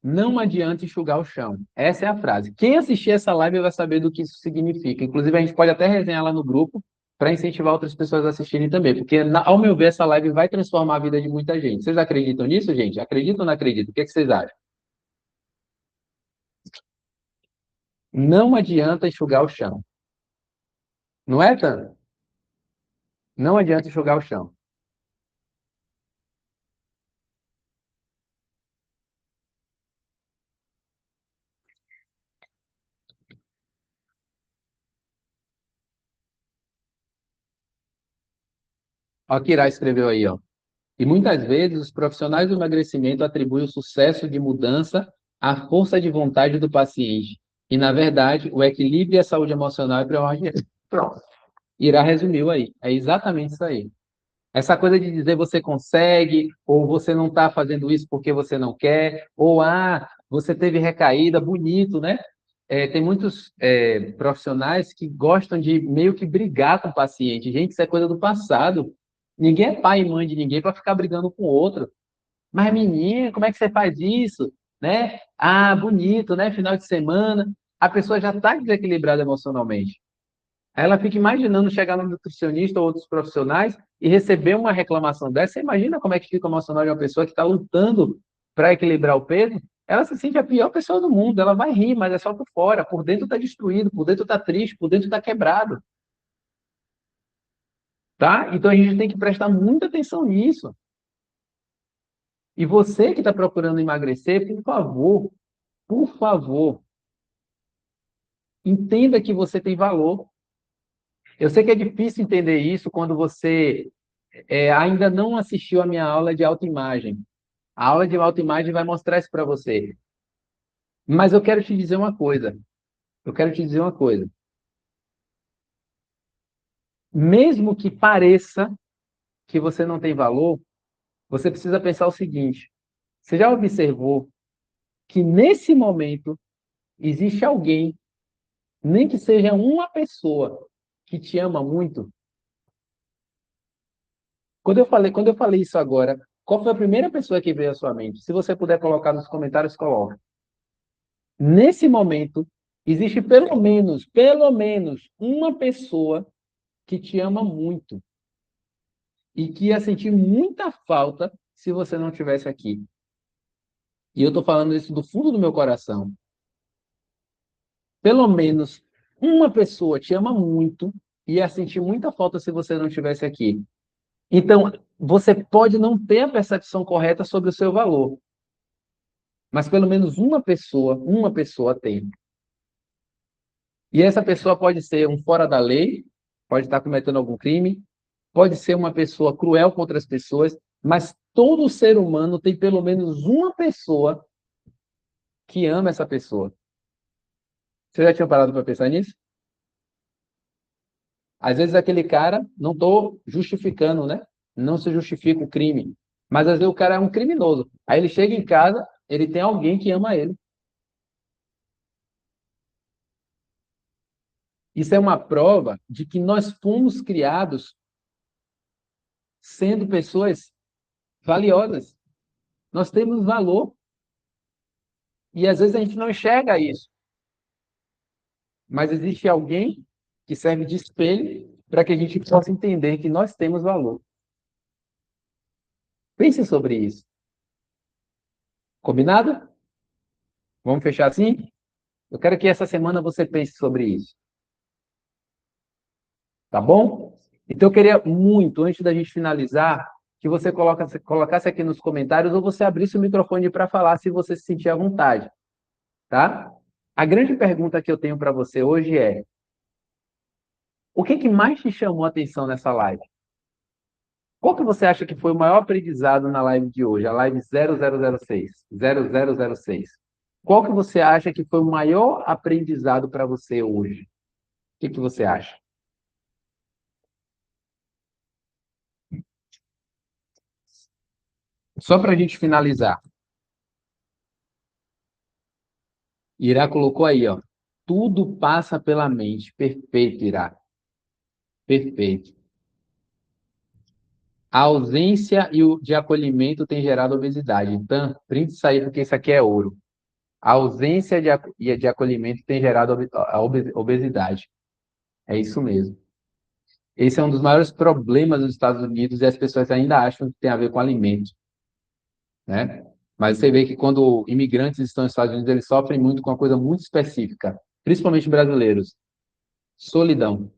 Speaker 1: não adianta enxugar o chão. Essa é a frase. Quem assistir essa live vai saber do que isso significa. Inclusive, a gente pode até resenhar lá no grupo para incentivar outras pessoas a assistirem também, porque, ao meu ver, essa live vai transformar a vida de muita gente. Vocês acreditam nisso, gente? Acreditam ou não acreditam? O que é que vocês acham? Não adianta enxugar o chão. Não é, Tana? Não adianta enxugar o chão. Ó, a Kira escreveu aí, ó. E muitas vezes os profissionais do emagrecimento atribuem o sucesso de mudança à força de vontade do paciente. E, na verdade, o equilíbrio e a saúde emocional é primordial. Pronto. Irá resumiu aí. É exatamente isso aí. Essa coisa de dizer você consegue, ou você não está fazendo isso porque você não quer, ou você teve recaída, bonito, né? Tem muitos profissionais que gostam de meio que brigar com o paciente. Gente, isso é coisa do passado. Ninguém é pai e mãe de ninguém para ficar brigando com o outro. Mas, menina, como é que você faz isso? Né? Ah, bonito, né? Final de semana. A pessoa já está desequilibrada emocionalmente. Aí ela fica imaginando chegar no nutricionista ou outros profissionais e receber uma reclamação dessa. Você imagina como é que fica o emocional de uma pessoa que está lutando para equilibrar o peso? Ela se sente a pior pessoa do mundo. Ela vai rir, mas é só por fora. Por dentro está destruído, por dentro está triste, por dentro está quebrado. Tá? Então a gente tem que prestar muita atenção nisso. E você que está procurando emagrecer, por favor, entenda que você tem valor. Eu sei que é difícil entender isso quando você ainda não assistiu a minha aula de autoimagem. A aula de autoimagem vai mostrar isso para você. Mas eu quero te dizer uma coisa. Eu quero te dizer uma coisa. Mesmo que pareça que você não tem valor, você precisa pensar o seguinte: você já observou que nesse momento existe alguém, nem que seja uma pessoa, que te ama muito? Quando eu falei isso agora, qual foi a primeira pessoa que veio à sua mente? Se você puder colocar nos comentários, coloque. Nesse momento, existe pelo menos uma pessoa que te ama muito e que ia sentir muita falta se você não estivesse aqui. E eu estou falando isso do fundo do meu coração. Pelo menos uma pessoa te ama muito e ia sentir muita falta se você não estivesse aqui. Então, você pode não ter a percepção correta sobre o seu valor, mas pelo menos uma pessoa tem. E essa pessoa pode ser um fora da lei, pode estar cometendo algum crime, pode ser uma pessoa cruel com outras pessoas, mas todo ser humano tem pelo menos uma pessoa que ama essa pessoa. Você já tinha parado para pensar nisso? Às vezes aquele cara, não estou justificando, né? Não se justifica o crime. Mas às vezes o cara é um criminoso. Aí ele chega em casa, ele tem alguém que ama ele. Isso é uma prova de que nós fomos criados sendo pessoas valiosas. Nós temos valor. E às vezes a gente não enxerga isso. Mas existe alguém que serve de espelho para que a gente possa entender que nós temos valor. Pense sobre isso. Combinado? Vamos fechar assim? Eu quero que essa semana você pense sobre isso. Tá bom? Então eu queria muito, antes da gente finalizar, que você colocasse aqui nos comentários ou você abrisse o microfone para falar se você se sentir à vontade. Tá? A grande pergunta que eu tenho para você hoje é: o que que mais te chamou a atenção nessa live? Qual que você acha que foi o maior aprendizado na live de hoje, a live 0006? Qual que você acha que foi o maior aprendizado para você hoje? O que que você acha? Só para a gente finalizar. Irá colocou aí, ó. Tudo passa pela mente. Perfeito, Irá. Perfeito. A ausência de acolhimento tem gerado obesidade. Então, print isso aí, porque isso aqui é ouro. A ausência de acolhimento tem gerado obesidade. É isso mesmo. Esse é um dos maiores problemas dos Estados Unidos e as pessoas ainda acham que tem a ver com alimento, né? Mas você vê que quando imigrantes estão nos Estados Unidos, eles sofrem muito com uma coisa muito específica, principalmente brasileiros: solidão.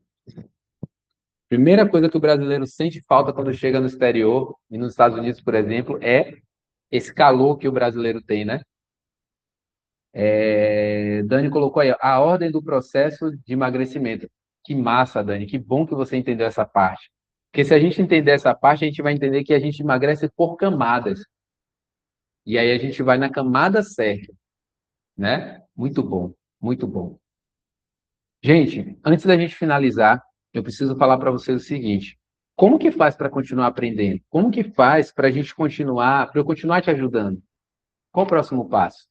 Speaker 1: Primeira coisa que o brasileiro sente falta quando chega no exterior, e nos Estados Unidos, por exemplo, é esse calor que o brasileiro tem, né? Dani colocou aí, ó, a ordem do processo de emagrecimento. Que massa, Dani, que bom que você entendeu essa parte. Porque se a gente entender essa parte, a gente vai entender que a gente emagrece por camadas. E aí a gente vai na camada certa, né? Muito bom, muito bom. Gente, antes da gente finalizar, eu preciso falar para vocês o seguinte: como que faz para continuar aprendendo? Como que faz para a gente continuar, para eu continuar te ajudando? Qual o próximo passo?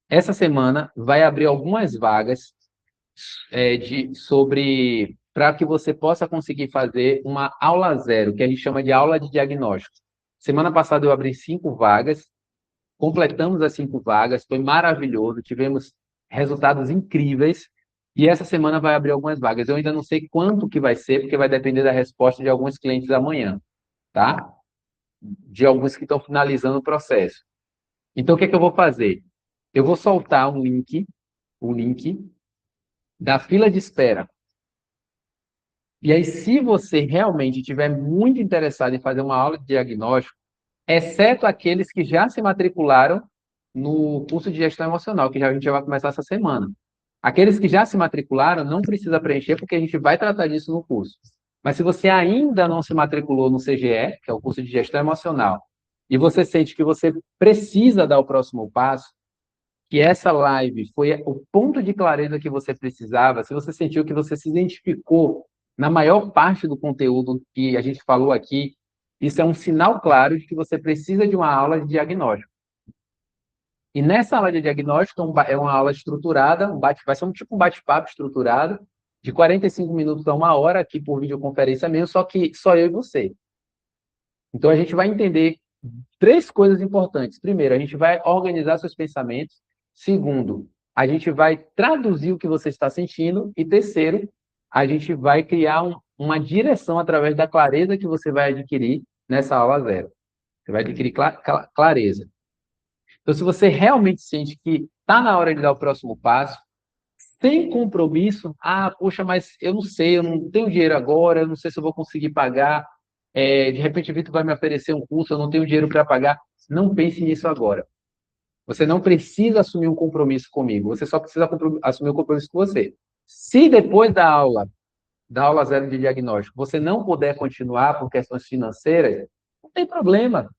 Speaker 1: Essa semana vai abrir algumas vagas sobre para que você possa conseguir fazer uma aula zero, que a gente chama de aula de diagnóstico. Semana passada eu abri 5 vagas, completamos as 5 vagas, foi maravilhoso, tivemos resultados incríveis. E essa semana vai abrir algumas vagas. Eu ainda não sei quanto que vai ser, porque vai depender da resposta de alguns clientes amanhã, tá? De alguns que estão finalizando o processo. Então, o que é que eu vou fazer? Eu vou soltar o link da fila de espera. E aí, se você realmente estiver muito interessado em fazer uma aula de diagnóstico, exceto aqueles que já se matricularam no curso de gestão emocional, que a gente já vai começar essa semana. Aqueles que já se matricularam, não precisa preencher, porque a gente vai tratar disso no curso. Mas se você ainda não se matriculou no CGE, que é o curso de gestão emocional, e você sente que você precisa dar o próximo passo, que essa live foi o ponto de clareza que você precisava, se você sentiu que você se identificou na maior parte do conteúdo que a gente falou aqui, isso é um sinal claro de que você precisa de uma aula de diagnóstico. E nessa aula de diagnóstico é uma aula estruturada, vai ser tipo um bate-papo estruturado, de 45 minutos a 1 hora, aqui por videoconferência mesmo, só que só eu e você. Então a gente vai entender 3 coisas importantes. Primeiro, a gente vai organizar seus pensamentos. Segundo, a gente vai traduzir o que você está sentindo. E terceiro, a gente vai criar uma direção através da clareza que você vai adquirir nessa aula zero. Você vai adquirir clareza. Então, se você realmente sente que está na hora de dar o próximo passo, sem compromisso, poxa, mas eu não sei, eu não tenho dinheiro agora, eu não sei se eu vou conseguir pagar, de repente o Vitor vai me oferecer um curso, eu não tenho dinheiro para pagar. Não pense nisso agora. Você não precisa assumir um compromisso comigo, você só precisa assumir um compromisso com você. Se depois da aula zero de diagnóstico, você não puder continuar por questões financeiras, não tem problema.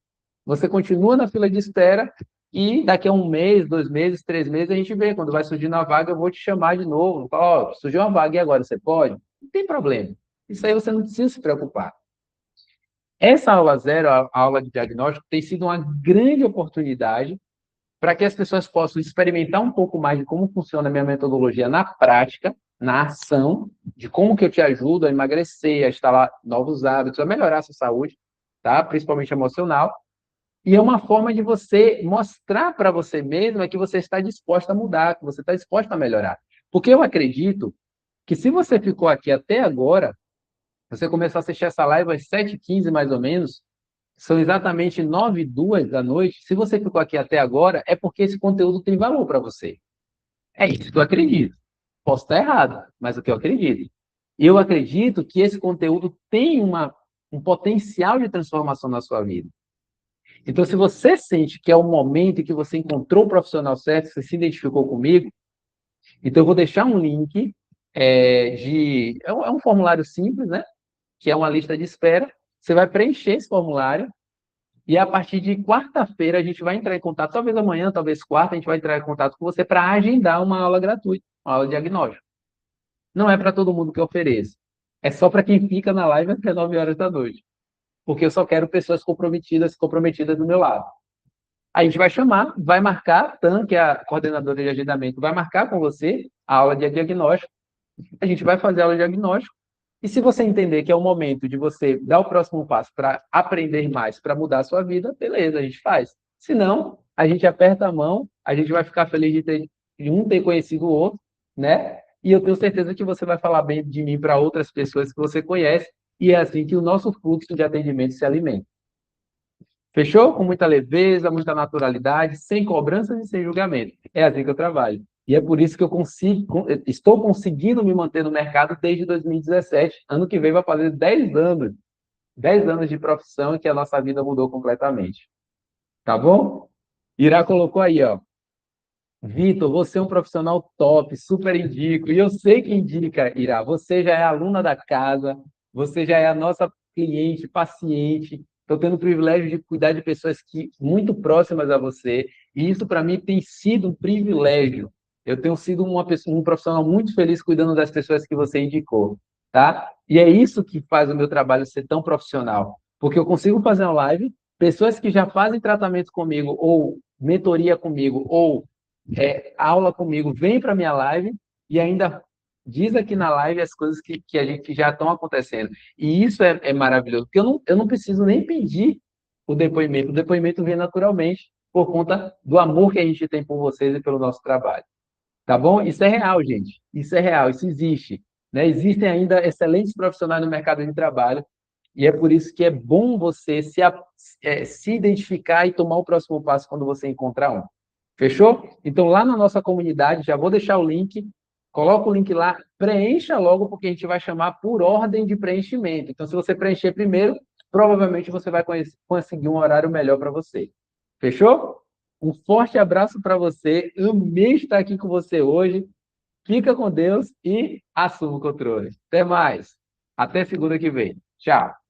Speaker 1: Você continua na fila de espera E daqui a um mês, 2 meses, 3 meses, a gente vê. Quando vai surgindo a vaga, eu vou te chamar de novo. Ó, surgiu uma vaga e agora você pode? Não tem problema. Isso aí você não precisa se preocupar. Essa aula zero, a aula de diagnóstico, tem sido uma grande oportunidade para que as pessoas possam experimentar um pouco mais de como funciona a minha metodologia na prática, na ação, de como que eu te ajudo a emagrecer, a instalar novos hábitos, a melhorar a sua saúde, tá? Principalmente emocional. E é uma forma de você mostrar para você mesma que você está disposta a mudar, que você está disposta a melhorar. Porque eu acredito que se você ficou aqui até agora, você começou a assistir essa live às 7h15 mais ou menos, são exatamente 9h02 da noite. Se você ficou aqui até agora, é porque esse conteúdo tem valor para você. É isso que eu acredito. Posso estar errado, mas é o que eu acredito. Eu acredito que esse conteúdo tem um potencial de transformação na sua vida. Então, se você sente que é o momento em que você encontrou o profissional certo, você se identificou comigo, então eu vou deixar um link é um formulário simples, né? Que é uma lista de espera. Você vai preencher esse formulário e a partir de quarta-feira a gente vai entrar em contato, talvez amanhã, talvez quarta, a gente vai entrar em contato com você para agendar uma aula gratuita, uma aula de diagnóstico. Não é para todo mundo que eu ofereço. É só para quem fica na live até 9 horas da noite. Porque eu só quero pessoas comprometidas do meu lado. A gente vai chamar, vai marcar, a Tan, que é a coordenadora de agendamento, vai marcar com você a aula de diagnóstico. A gente vai fazer a aula de diagnóstico. E se você entender que é o momento de você dar o próximo passo para aprender mais, para mudar a sua vida, beleza, a gente faz. Se não, a gente aperta a mão, a gente vai ficar feliz de um ter conhecido o outro, né? E eu tenho certeza que você vai falar bem de mim para outras pessoas que você conhece, e é assim que o nosso fluxo de atendimento se alimenta. Fechou? Com muita leveza, muita naturalidade, sem cobranças e sem julgamento. É assim que eu trabalho. E é por isso que estou conseguindo me manter no mercado desde 2017. Ano que vem vai fazer 10 anos. 10 anos de profissão e que a nossa vida mudou completamente. Tá bom? Irá colocou aí, ó. Vitor, você é um profissional top, super indico. E eu sei que indica, Irá. Você já é aluna da casa, você já é a nossa cliente, paciente. Estou tendo o privilégio de cuidar de pessoas muito próximas a você. E isso, para mim, tem sido um privilégio. Eu tenho sido um profissional muito feliz cuidando das pessoas que você indicou, tá? E é isso que faz o meu trabalho ser tão profissional. Porque eu consigo fazer uma live, pessoas que já fazem tratamento comigo, ou mentoria comigo, ou aula comigo, vem para minha live e ainda diz aqui na live as coisas que a gente já estão acontecendo. E isso é maravilhoso, porque eu não preciso nem pedir o depoimento vem naturalmente por conta do amor que a gente tem por vocês e pelo nosso trabalho. Tá bom? Isso é real, gente. Isso é real, isso existe. Né? Existem ainda excelentes profissionais no mercado de trabalho e é por isso que é bom você se identificar e tomar o próximo passo quando você encontrar um. Fechou? Então, lá na nossa comunidade, já vou deixar o link, coloca o link lá, preencha logo, porque a gente vai chamar por ordem de preenchimento. Então, se você preencher primeiro, provavelmente você vai conseguir um horário melhor para você. Fechou? Um forte abraço para você. Amei estar aqui com você hoje. Fica com Deus e assuma o controle. Até mais. Até segunda que vem. Tchau.